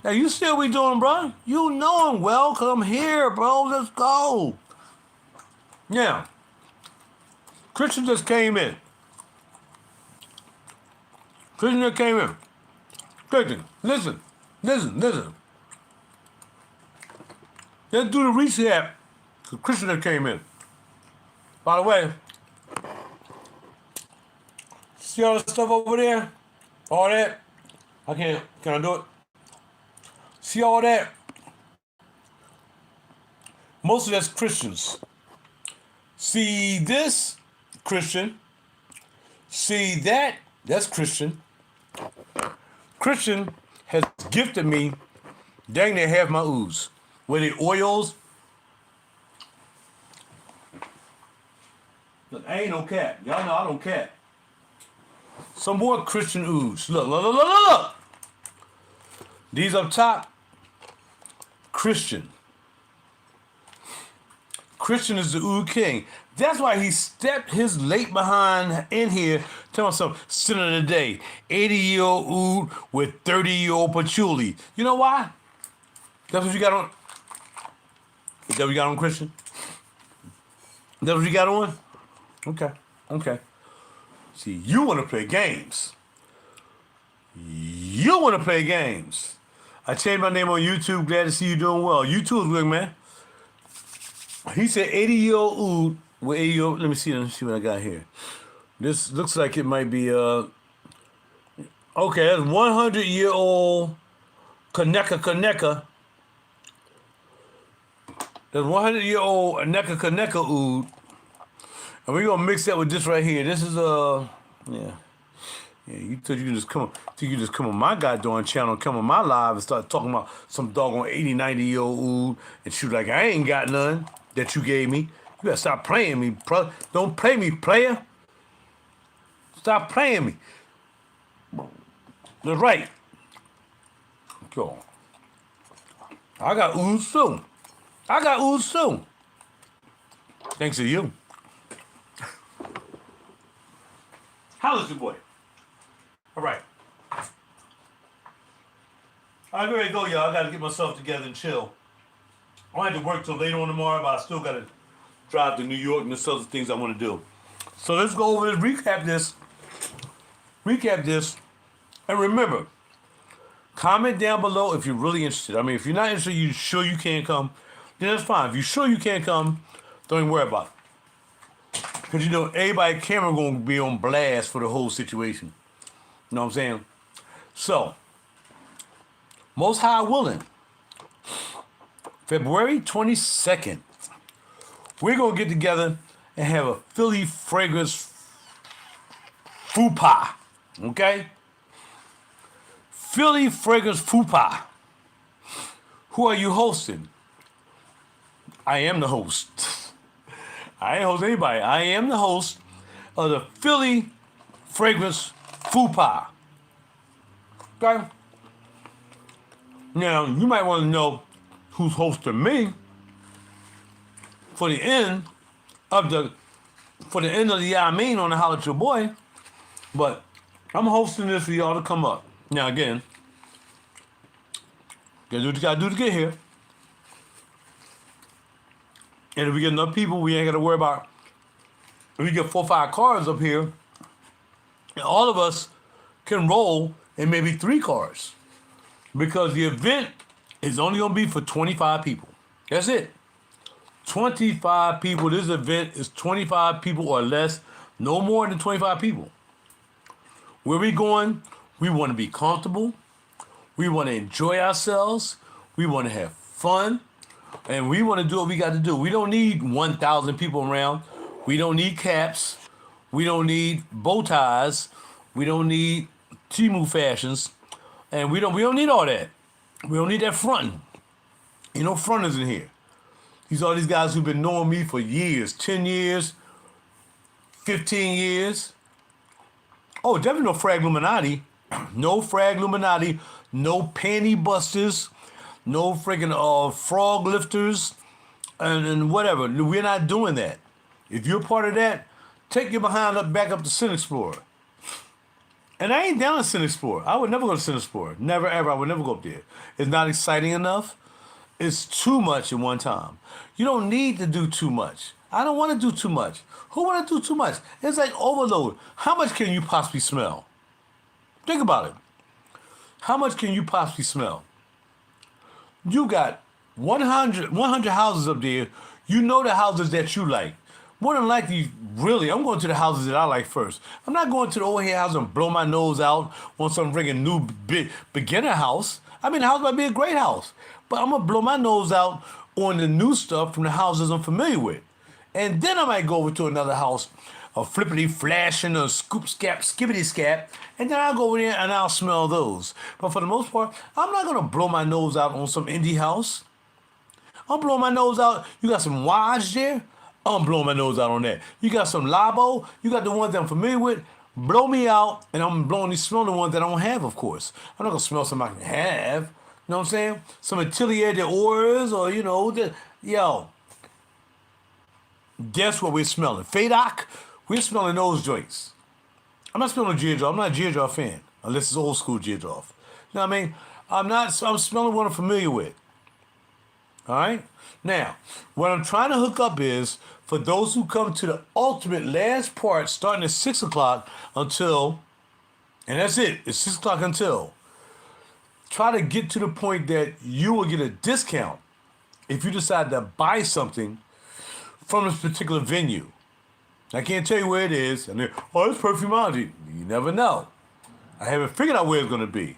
Now, you see what we doing, bro? You know him well. Come here, bro. Let's go. Now, Christian just came in. Christian just came in. Christian, listen. Let's do the recap. Christian just came in. By the way, see all the stuff over there? All that? Can I do it? See all that? Most of that's Christians. See this? Christian. See that? That's Christian. Christian has gifted me dang near half my ooze. With the oils. Look, I ain't no cat. Y'all know I don't cat. Some more Christian ooze. Look. These up top, Christian. Christian is the oud king. That's why he stepped his late behind in here. Tell me something. Sin of the day. 80-year-old oud with 30-year-old patchouli. You know why? That's what you got on. Is that what you got on, Christian? Is that what you got on? Okay. See, you want to play games. You want to play games. I changed my name on YouTube. Glad to see you doing well. YouTube is good, man. He said 80-year-old oud with 80-year-old. Let me see what I got here. This looks like it might be okay, that's 100-year-old Kaneka. That's 100-year-old Kaneka oud. And we're gonna mix that with this right here. This is yeah. You thought you could just come on my goddamn channel, come on my live and start talking about some doggone 80, 90-year-old oud and shoot like I ain't got none that you gave me. You better stop playing me, bro. Don't play me, player. Stop playing me. That's right. Go. I got ooze too. Thanks to you. How's your boy? All right. I'm ready to go, y'all. I got to get myself together and chill. I don't have to work till later on tomorrow, but I still got to drive to New York and there's other things I want to do. So let's go over this, recap this, And remember, comment down below if you're really interested. I mean, if you're not interested, you sure you can't come, then that's fine. If you're sure you can't come, don't even worry about it. Because you know, everybody camera gonna be on blast for the whole situation. You know what I'm saying? So, most high willing, February 22nd, we're gonna get together and have a Philly fragrance fupa. Okay? Philly fragrance fupa. Who are you hosting? I am the host. I ain't host anybody. I am the host of the Philly fragrance fupa. Okay? Now, you might want to know who's hosting me for the end of the I mean on the Holla at Your Boy, but I'm hosting this for y'all to come up. Now again, gotta do what you gotta do to get here. And if we get enough people, we ain't gotta worry about if we get 4 or 5 cars up here, and all of us can roll in maybe 3 cars. Because the event is only gonna be for 25 people. That's it. 25 people. This event is 25 people or less, no more than 25 people. Where we going, we want to be comfortable. We want to enjoy ourselves. We want to have fun. And we want to do what we got to do. We don't need 1,000 people around. We don't need caps. We don't need bow ties. We don't need Timu fashions. And we don't need all that. We don't need that fronting. You know, fronters in here. These are these guys who've been knowing me for years, 10 years, 15 years. Oh, definitely no frag Illuminati. No frag Illuminati. No panty busters. No freaking frog lifters. And whatever. We're not doing that. If you're part of that, take your behind up back up to Sin Explorer. And I ain't down to Sin Explorer. I would never go to Sin Explorer. Never, ever. I would never go up there. It's not exciting enough. It's too much at one time. You don't need to do too much. I don't want to do too much. Who want to do too much? It's like overload. How much can you possibly smell? Think about it. How much can you possibly smell? You got 100 houses up there. You know the houses that you like. More than likely, really, I'm going to the houses that I like first. I'm not going to the old head house and blow my nose out on some freaking new beginner house. I mean, the house might be a great house, but I'm going to blow my nose out on the new stuff from the houses I'm familiar with. And then I might go over to another house, a flippity flashing, a skippity scap, and then I'll go over there and I'll smell those. But for the most part, I'm not going to blow my nose out on some indie house. I'm blowing my nose out. You got some Waj there? I'm blowing my nose out on that. You got some Labo? You got the ones that I'm familiar with? Blow me out, and I'm smelling the ones that I don't have, of course. I'm not going to smell something I can have. You know what I'm saying? Some Atelier de Ors, or, you know, yo. Guess what we're smelling? Fadak? We're smelling those joints. I'm not smelling Geodrop. I'm not a Geodrop fan, unless it's old school Geodrop. You know what I mean? I'm smelling what I'm familiar with. All right? Now, what I'm trying to hook up is, for those who come to the ultimate last part, starting at 6 o'clock until, and that's it, it's 6 o'clock until, try to get to the point that you will get a discount if you decide to buy something from this particular venue. I can't tell you where it is, and it's Perfumology. You never know. I haven't figured out where it's going to be.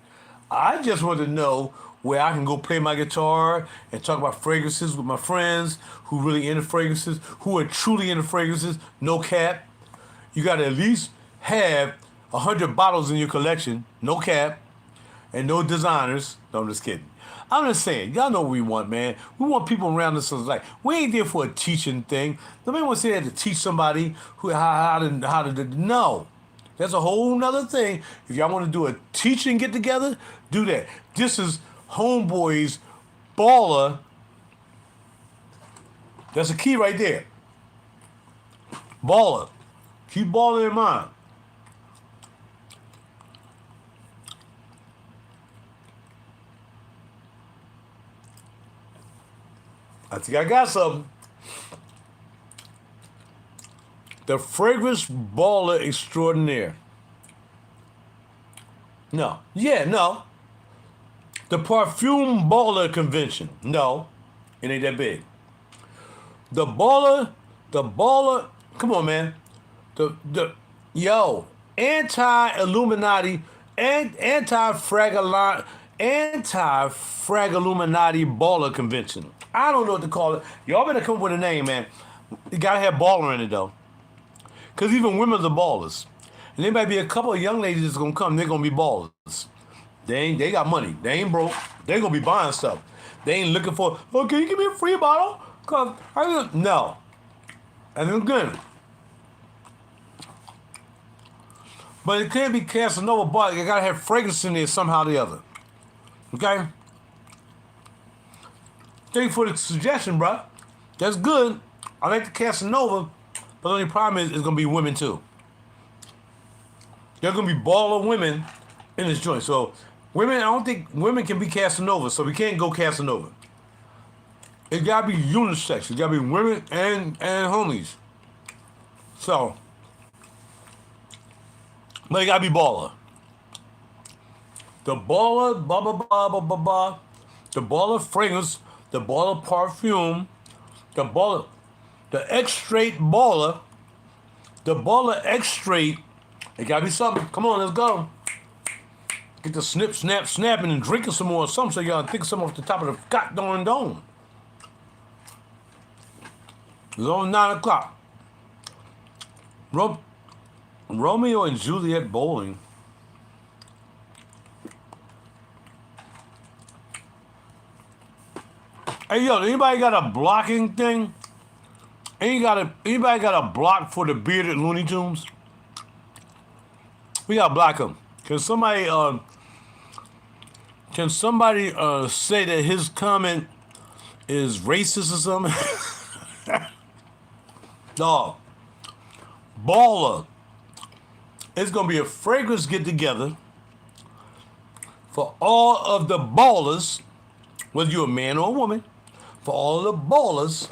I just want to know where I can go play my guitar and talk about fragrances with my friends who really into fragrances, who are truly into fragrances, no cap. You got to at least have 100 bottles in your collection, no cap, and no designers. No, I'm just kidding. I'm just saying, y'all know what we want, man. We want people around us. Like, we ain't there for a teaching thing. Nobody wants to say that to teach somebody how to no. That's a whole nother thing. If y'all want to do a teaching get together, do that. This is Homeboy's baller. That's a key right there. Baller. Keep balling in mind. I think I got something. The Fragrance Baller Extraordinaire. No. Yeah, no. The Perfume Baller Convention. No. It ain't that big. The baller, come on, man. Yo, anti-Illuminati and anti-Fragaluminati Baller Convention. I don't know what to call it. Y'all better come up with a name, man. You gotta have baller in it, though. Because even women are ballers. And there might be a couple of young ladies that's gonna come, they're gonna be ballers. They got money. They ain't broke. They gonna be buying stuff. They ain't looking for, oh, can you give me a free bottle? No. And it's good. But it can't be Casanova, but you gotta have fragrance in there somehow or the other. Okay? Thank you for the suggestion, bro. That's good. I like the Casanova, but the only problem is it's gonna be women too. There's gonna be baller women in this joint. So women, I don't think women can be Casanova, so we can't go Casanova. It gotta be unisex. It gotta be women and homies. So, but it gotta be baller. The baller, blah blah blah blah blah blah. The baller fragrance, the baller perfume, the baller, the X-straight baller, the baller X-straight. It gotta be something. Come on, let's go. Get the snip, snap, snapping and drinking some more or something so y'all think something off the top of the goddamn dome. It's on 9 o'clock. Romeo and Juliet bowling. Hey, yo, anybody got a blocking thing? Anybody got a block for the bearded Looney Tunes? We gotta block him. Can somebody say that his comment is racist or something? Dog. Baller. It's gonna be a fragrance get together for all of the ballers, whether you're a man or a woman, for all of the ballers.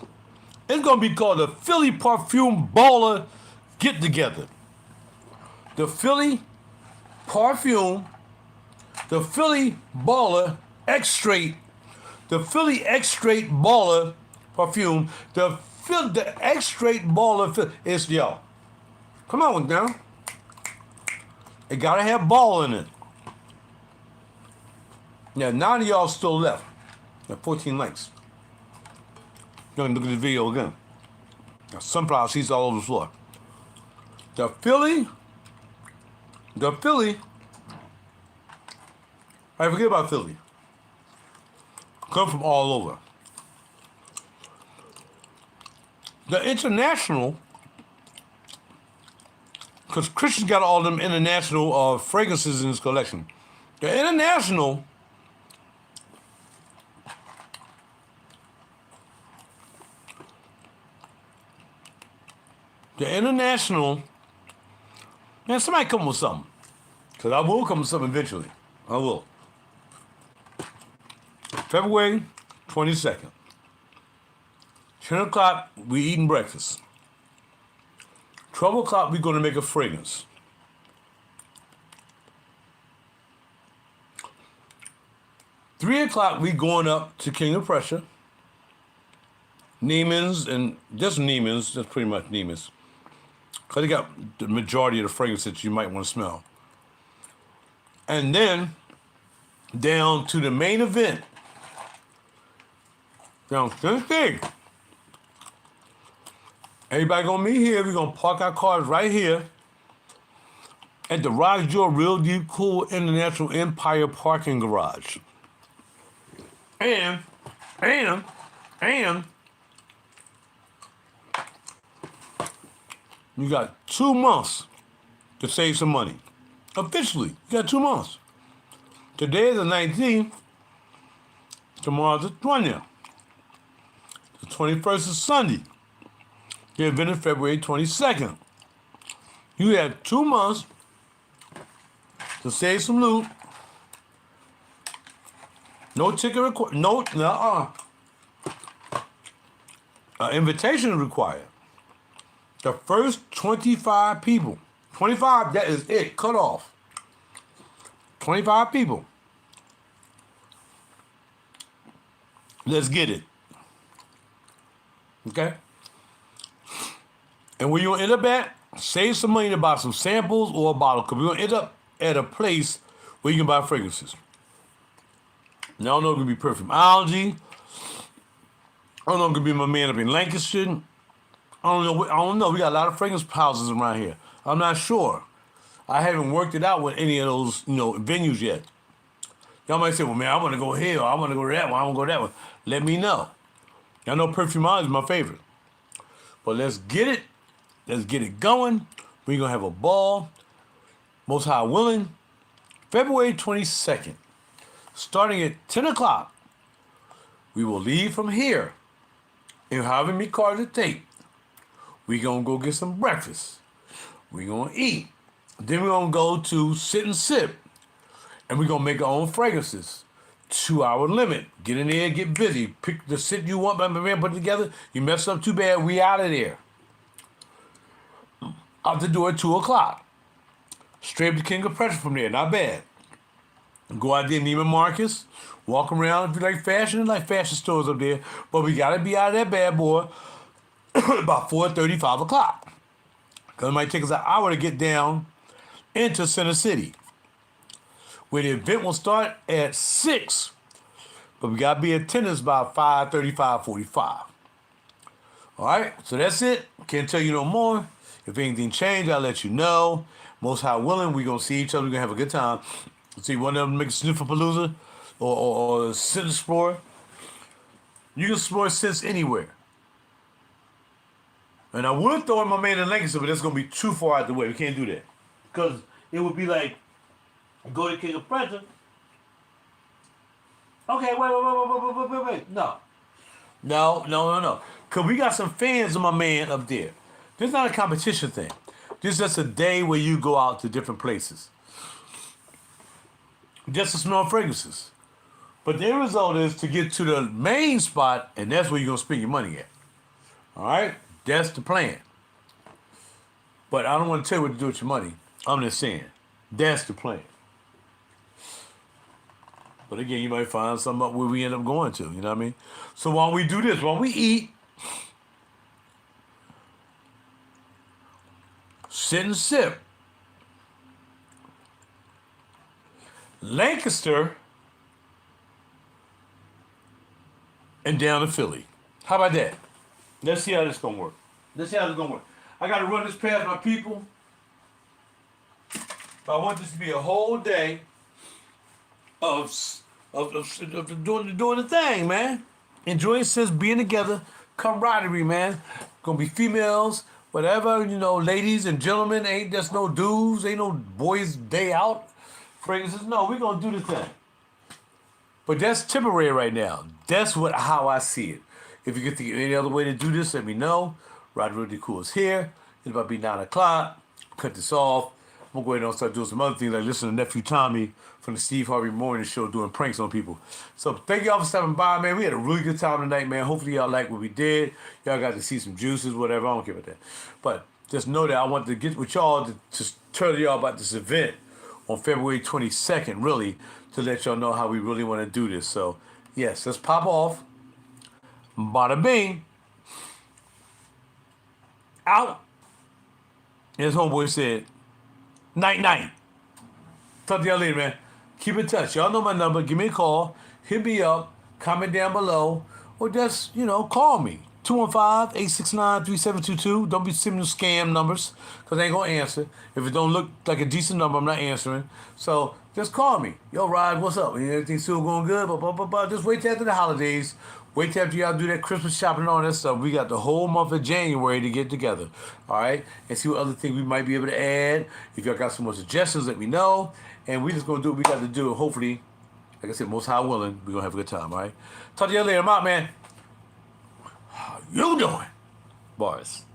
It's gonna be called the Philly Perfume Baller Get Together. The Philly Perfume, the Philly Baller X-Straight, the Philly X-Straight Baller Perfume, the X-Straight Baller is, yo, come on now. It gotta have ball in it. Yeah, 9 of y'all still left. Got 14 likes. Go and look at the video again. Got sunflower seeds all over the floor. The Philly, I forget about Philly. Come from all over. The international, because Christian's got all them international fragrances in his collection. The international man, somebody come with something. Because I will come with something eventually. I will. February 22nd. 10 o'clock, we eating breakfast. 12 o'clock, we're going to make a fragrance. Three o'clock, we going up to King of Prussia. Neiman's, and just Neiman's, that's pretty much Neiman's. Because they got the majority of the fragrances that you might want to smell. And then, down to the main event. Down to the thing. Everybody gonna meet here. We're gonna park our cars right here at the RaJuR Real Deep Cool International Empire Parking Garage. And you got 2 months to save some money. Officially, you got 2 months. Today is the 19th. Tomorrow's the 20th. The 21st is Sunday. The event is February 22nd. You have 2 months to save some loot. No ticket required. Invitation is required. The first 25 people. 25, that is it. Cut off. 25 people. Let's get it. Okay? And where you gonna end up at, save some money to buy some samples or a bottle, because we're gonna end up at a place where you can buy fragrances. Now, I don't know if it's gonna be Perfumology. I don't know if it's gonna be my man up in Lancashire. I don't know. We got a lot of fragrance houses around here. I'm not sure. I haven't worked it out with any of those, venues yet. Y'all might say, well, man, I want to go here, or I want to go to that one, I want to go to that one. Let me know. Y'all know Perfumology is my favorite. But let's get it. Let's get it going. We're going to have a ball. Most High willing. February 22nd. Starting at 10 o'clock. We will leave from here. And however many cars it take. We're going to go get some breakfast. We're going to eat. Then we're going to go to Sit and Sip. And we're going to make our own fragrances. 2-hour limit. Get in there, get busy. Pick the scent you want, man, put it together. You mess up too bad, we out of there. Out the door at 2 o'clock. Straight up to King of Pressure from there, not bad. Go out there, Neiman Marcus. Walk around. If you like fashion stores up there. But we got to be out of that bad boy about 4:30, 5 o'clock. Because it might take us an hour to get down into Center City, where the event will start at 6, but we got to be in attendance by 5:30, 5:45. All right, so that's it. Can't tell you no more. If anything changed, I'll let you know. Most High willing, we're going to see each other. We're going to have a good time. See, one of them make a Snifferpalooza or Scent Explorer. You can explore scents anywhere. And I would throw in my man in Lancaster, but that's going to be too far out the way. We can't do that. Because it would be like, go to King of Pressure. Okay, wait. No. Because we got some fans of my man up there. This is not a competition thing. This is just a day where you go out to different places. Just to smell fragrances. But the end result is to get to the main spot, and that's where you're going to spend your money at. All right? That's the plan. But I don't want to tell you what to do with your money. I'm just saying. That's the plan. But again, you might find something up where we end up going to. You know what I mean? So while we do this, while we eat, sit and sip. Lancaster and down to Philly. How about that? Let's see how this gonna work. I gotta run this past my people. But I want this to be a whole day of doing the thing, man. Enjoying since being together, camaraderie, man. Gonna be females, whatever, ladies and gentlemen. Ain't just no dudes, ain't no boys day out. Fragrances, no, we're gonna do the thing. But that's temporary right now. That's how I see it. If you can think of any other way to do this, let me know. RaJuR is here. It's about to be 9 o'clock. Cut this off. I'm going to go ahead and start doing some other things, like listen to Nephew Tommy from the Steve Harvey Morning Show doing pranks on people. So thank y'all for stopping by, man. We had a really good time tonight, man. Hopefully y'all like what we did. Y'all got to see some juices, whatever. I don't care about that. But just know that I want to get with y'all to tell y'all about this event on February 22nd, really, to let y'all know how we really want to do this. So, yes, let's pop off. Bada bing. Out. As homeboy said, night, night. Talk to y'all later, man. Keep in touch. Y'all know my number. Give me a call. Hit me up. Comment down below. Or just, call me. 215-869-3722. Don't be sending scam numbers, because I ain't going to answer. If it don't look like a decent number, I'm not answering. So just call me. Yo, Rod, what's up? Everything still going good? Just wait till after the holidays. Wait till after y'all do that Christmas shopping and all that stuff. We got the whole month of January to get together. All right? And see what other things we might be able to add. If y'all got some more suggestions, let me know. And we just going to do what we got to do. Hopefully, like I said, most high willing, we're going to have a good time. All right? Talk to y'all later. I'm out, man. How you doing? Boris.